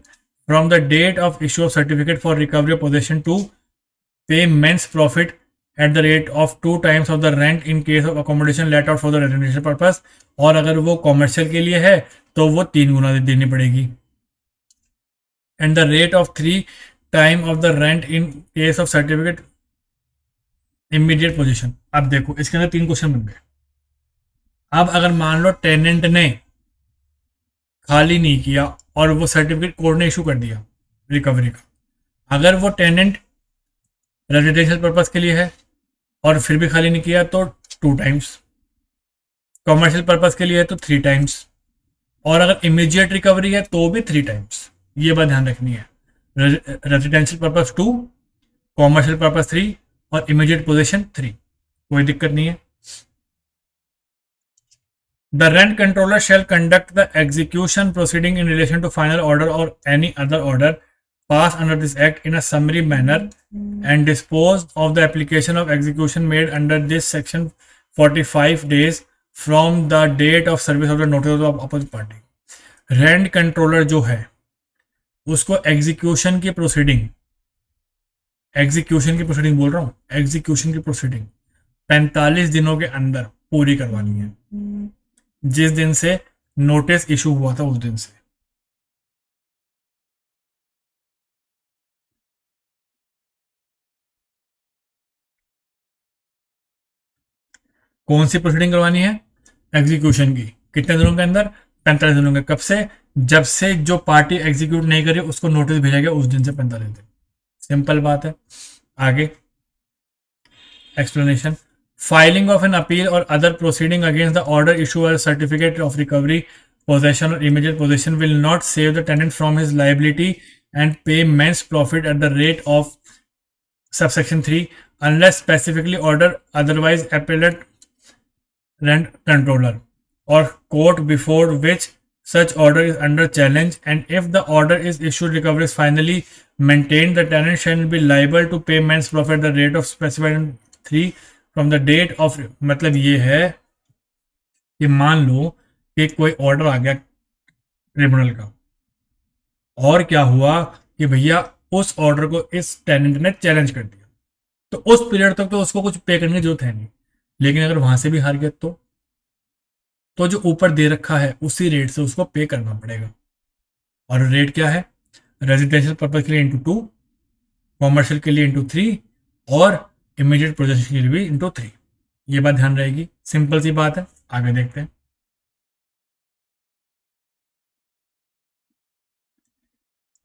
from the date of issue of certificate for recovery of possession to pay men's profit at the rate of 2 times of the rent in case of accommodation let out for the residential purpose, और अगर वो commercial के लिए है तो वो 3 गुना देनी पड़ेगी। and the rate of 3 time of the rent in case of certificate immediate position. अब देखो इसके अंदर 3 क्वेश्चन बन गए। अब अगर मान लो टेनेंट ने खाली नहीं किया और वो सर्टिफिकेट कोर्ट ने इशू कर दिया रिकवरी का, अगर वो टेनेंट रेजिडेंशियल पर्पस के लिए है और फिर भी खाली नहीं किया तो 2 टाइम्स, कॉमर्शियल पर्पस के लिए है तो 3 टाइम्स, और अगर इमीडिएट रिकवरी है तो भी 3 टाइम्स। ये बात ध्यान रखनी है, रेजिडेंशियल पर्पस 2, कॉमर्शियल पर्पस 3 और इमीडिएट पोजीशन 3, कोई दिक्कत नहीं है। The rent controller shall conduct the execution proceeding in relation to final order और any other order pass under this act in a summary manner and dispose of the application of execution made under this section 45 days from the date of service of the notice of opposite party. Rent controller जो है उसको execution की proceeding बोल रहा हूँ, execution की proceeding 45 दिनों के अंदर पूरी करवानी है, जिस दिन से नोटिस इशू हुआ था उस दिन से। कौन सी प्रोसीडिंग करवानी है? एग्जीक्यूशन की। कितने दिनों के अंदर? 45 दिनों के। कब से? जब से जो पार्टी एग्जीक्यूट नहीं करी उसको नोटिस भेजा गया उस दिन से 45 दिन। सिंपल बात है। आगे explanation. Filing of an appeal और other proceeding against the order issue और सर्टिफिकेट ऑफ रिकवरी पोजेशन और immediate possession will not save the tenant from his liability and pay mesne profit at the rate of subsection 3 unless specifically order otherwise appellate rent controller. or court before which such order is under challenge, and if the order is issued, recovery is finally maintained, the tenant shall be liable to pay men's profit the rate of specified in 3 from the date of। मतलब ये है कि मान लो कि कोई order आ गया tribunal का, और क्या हुआ कि भैया उस ऑर्डर को इस टेनेंट ने चैलेंज कर दिया, तो उस पीरियड तक तो उसको कुछ पे करने की जरूरत है नहीं, लेकिन अगर वहां से भी हार गया तो जो ऊपर दे रखा है उसी रेट से उसको पे करना पड़ेगा। और रेट क्या है? रेजिडेंशियल पर्पज के लिए इंटू 2, कॉमर्शियल के लिए इंटू 3, और इमीडिएट प्रोजेक्शन के लिए भी इंटू 3। ये बात ध्यान रहेगी, सिंपल सी बात है। आगे देखते हैं।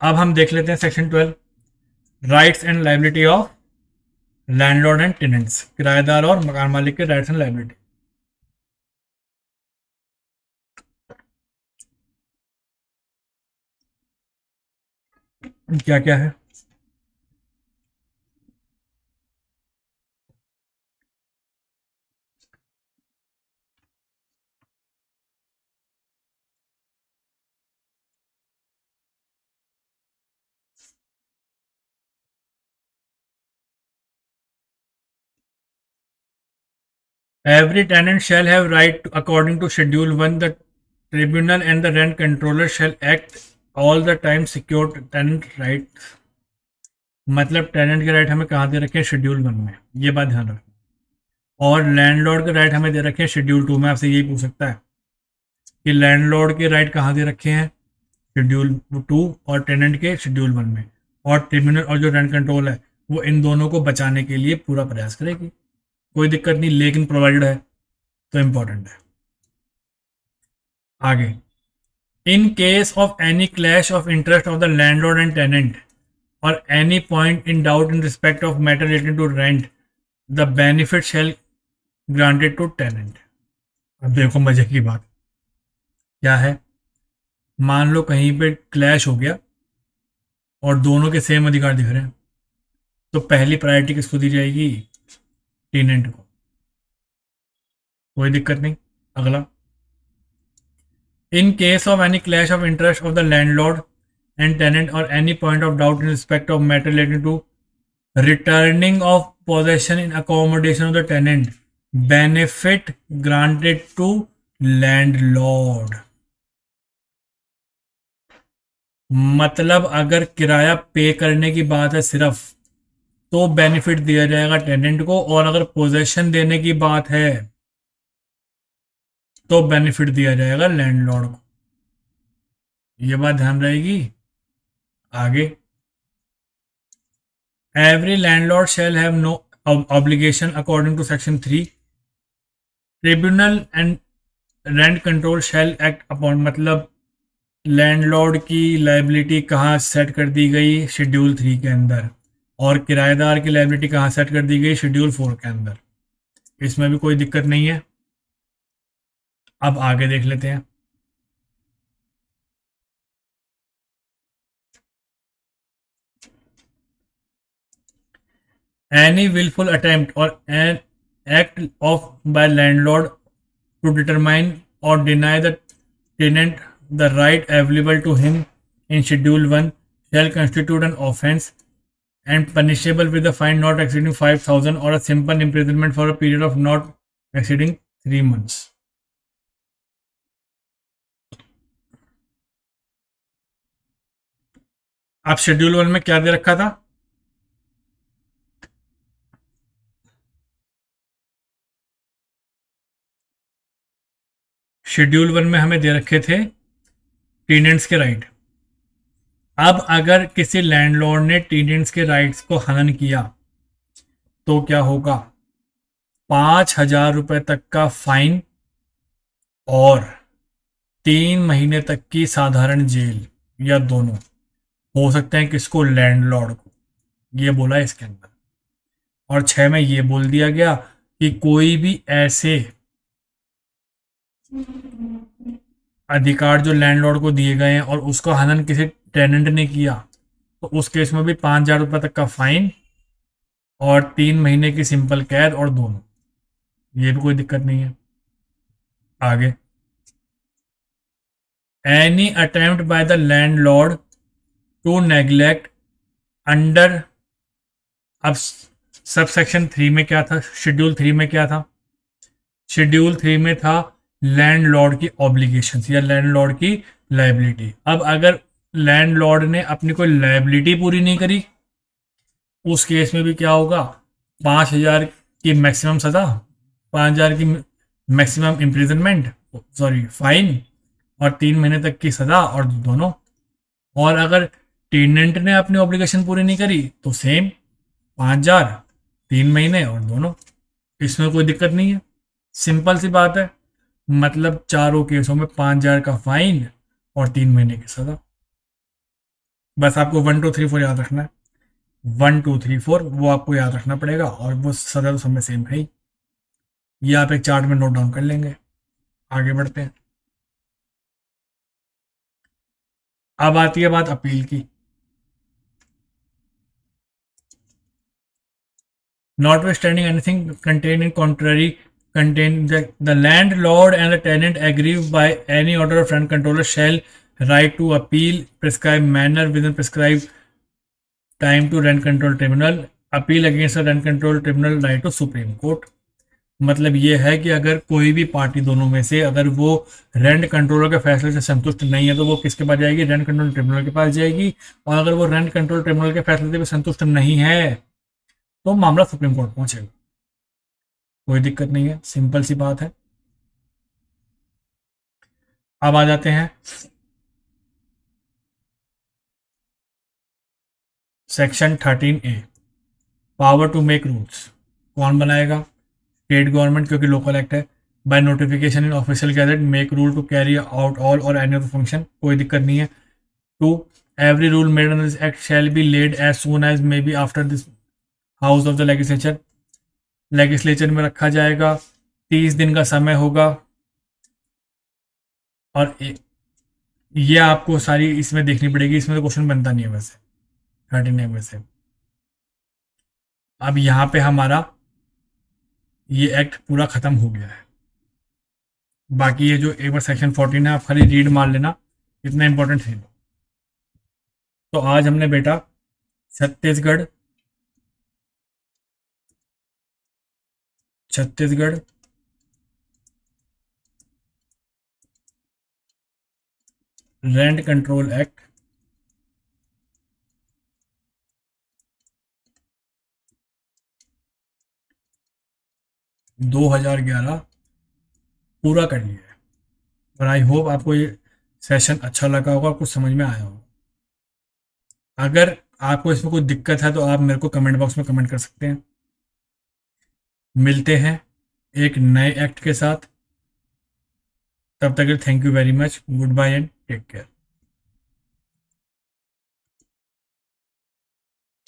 अब हम देख लेते हैं section 12, rights and liability of landlord and tenants, किराएदार और मकान मालिक के राइट्स एंड लायबिलिटी। क्या क्या है? Every tenant shall have right according to Schedule 1. The tribunal and the rent controller shall act all the time secure tenant rights। मतलब tenant के राइट हमें कहाँ दे रखे हैं? शेड्यूल 1 में, ये बात ध्यान रखना। और लैंडलॉर्ड के राइट हमें दे रखे हैं शेड्यूल 2 में। आपसे यही पूछ सकता है कि लैंडलॉर्ड के राइट कहाँ दे रखे हैं? शेड्यूल 2, और टेनेंट के शेड्यूल 1 में। और ट्रिब्यूनल और जो रेंट कंट्रोल है वो इन दोनों को बचाने के लिए पूरा प्रयास करेगी, कोई दिक्कत नहीं, लेकिन प्रोवाइडेड है तो इंपॉर्टेंट है। आगे, in case of any clash of interest of the landlord and tenant और any point in doubt in respect of matter related to rent, the benefit shall granted to tenant. अब देखो मजे की बात क्या है, मान लो कहीं पे क्लैश हो गया और दोनों के सेम अधिकार दिख रहे हैं, तो पहली प्रायोरिटी किसको दी जाएगी? टेनेंट को, कोई दिक्कत नहीं। अगला, इन case of any clash of interest of the landlord and tenant or any point of doubt in respect of matter relating to returning of possession in accommodation of the tenant, benefit granted to landlord। मतलब अगर किराया पे करने की बात है सिर्फ, तो बेनिफिट दिया जाएगा टेनेंट को, और अगर पोजेशन देने की बात है तो बेनिफिट दिया जाएगा लैंडलॉर्ड को। ये बात ध्यान रहेगी। आगे, every landlord shall have no obligation according to section 3, tribunal and rent control shall act upon. मतलब लैंडलॉर्ड की लायबिलिटी कहाँ सेट कर दी गई? शेड्यूल 3 के अंदर, और किराएदार की लायबिलिटी कहाँ सेट कर दी गई? शेड्यूल 4 के अंदर। इसमें भी कोई दिक्कत नहीं है। अब आगे देख लेते हैं। Any willful attempt or an act of by landlord to determine or deny the tenant the right available to him in Schedule 1 shall constitute an offence and punishable with a fine not exceeding 5,000 or a simple imprisonment for a period of not exceeding 3 months। अब schedule 1 में क्या दे रखा था? Schedule 1 में हमें दे रखे थे tenants के राइट। अब अगर किसी लैंडलॉर्ड ने टेनेंट्स के राइट्स को हनन किया तो क्या होगा? 5,000 रुपए तक का फाइन और 3 महीने तक की साधारण जेल, या दोनों हो सकते हैं। किसको? लैंडलॉर्ड को। ये बोला इसके अंदर। और 6 में ये बोल दिया गया कि कोई भी ऐसे अधिकार जो लैंडलॉर्ड को दिए गए हैं और उसको हनन किसी टेनेंट ने किया, तो उस केस में भी 5,000 रुपए तक का फाइन और 3 महीने की सिंपल कैद, और दोनों। ये भी कोई दिक्कत नहीं है। आगे, any attempt by the landlord to neglect under, अब सब सेक्शन 3 में क्या था, शेड्यूल 3 में क्या था, शेड्यूल 3 में था लैंडलॉर्ड की ऑब्लिगेशंस या लैंडलॉर्ड की लायबिलिटी। अब अगर लैंडलॉर्ड ने अपनी कोई लायबिलिटी पूरी नहीं करी, उस केस में भी क्या होगा, 5,000 की मैक्सिमम सजा, 5,000 की मैक्सिमम इम्प्रिजनमेंट, सॉरी फाइन, और 3 महीने तक की सजा और दोनों। और अगर टेनेंट ने अपनी ऑब्लिगेशन पूरी नहीं करी तो सेम 5,000, 3 महीने और दोनों। इसमें कोई दिक्कत नहीं है, सिंपल सी बात है। मतलब चारों केसों में 5,000 का फाइन और 3 महीने की सजा। बस आपको 1 2 3 4 याद रखना है, 1 2 3 4 वो आपको याद रखना पड़ेगा, और वो सजा तो सब में सेम है ही। ये आप एक चार्ट में नोट डाउन कर लेंगे। आगे बढ़ते हैं। अब आती है बात अपील की। Notwithstanding anything contained in contrary contained the landlord and the tenant aggrieved by any order of rent controller shall right to appeal prescribed manner within prescribed time to rent control tribunal, appeal against the rent control tribunal right to supreme court। मतलब ये है कि अगर कोई भी party दोनों में से अगर वो रेंट कंट्रोलर के फैसले से संतुष्ट नहीं है तो वो किसके पास जाएगी, रेंट कंट्रोल ट्रिब्यूनल के पास जाएगी। और अगर वो रेंट कंट्रोल ट्रिब्यूनल के फैसले से भी संतुष्ट नहीं है तो मामला सुप्रीम कोर्ट पहुंचेगा। कोई दिक्कत नहीं है, सिंपल सी बात है। अब आ जाते हैं section 13A, power to make rules. कौन बनाएगा, स्टेट गवर्नमेंट, क्योंकि लोकल एक्ट है। By notification in official gazette make rule to carry out all or any of the function, कोई दिक्कत नहीं है। 2, every rule made under this act shall be laid as soon as may be after this house of the legislature, legislature में रखा जाएगा। 30 दिन का समय होगा। और ये आपको सारी इसमें देखनी पड़ेगी, इसमें तो क्वेश्चन बनता नहीं है वैसे 13A में से। अब यहाँ पे हमारा ये एक्ट पूरा खत्म हो गया है। बाकी ये जो एक बार सेक्शन 14 है आप खाली रीड मार लेना, इतना इंपॉर्टेंट है। तो आज हमने बेटा छत्तीसगढ़ रेंट कंट्रोल एक्ट 2011 पूरा कर लिया है। और आई होप आपको ये सेशन अच्छा लगा होगा, कुछ समझ में आया होगा। अगर आपको इसमें कोई दिक्कत है तो आप मेरे को कमेंट बॉक्स में कमेंट कर सकते हैं। मिलते हैं एक नए एक्ट के साथ, तब तक thank you very much, goodbye and take care.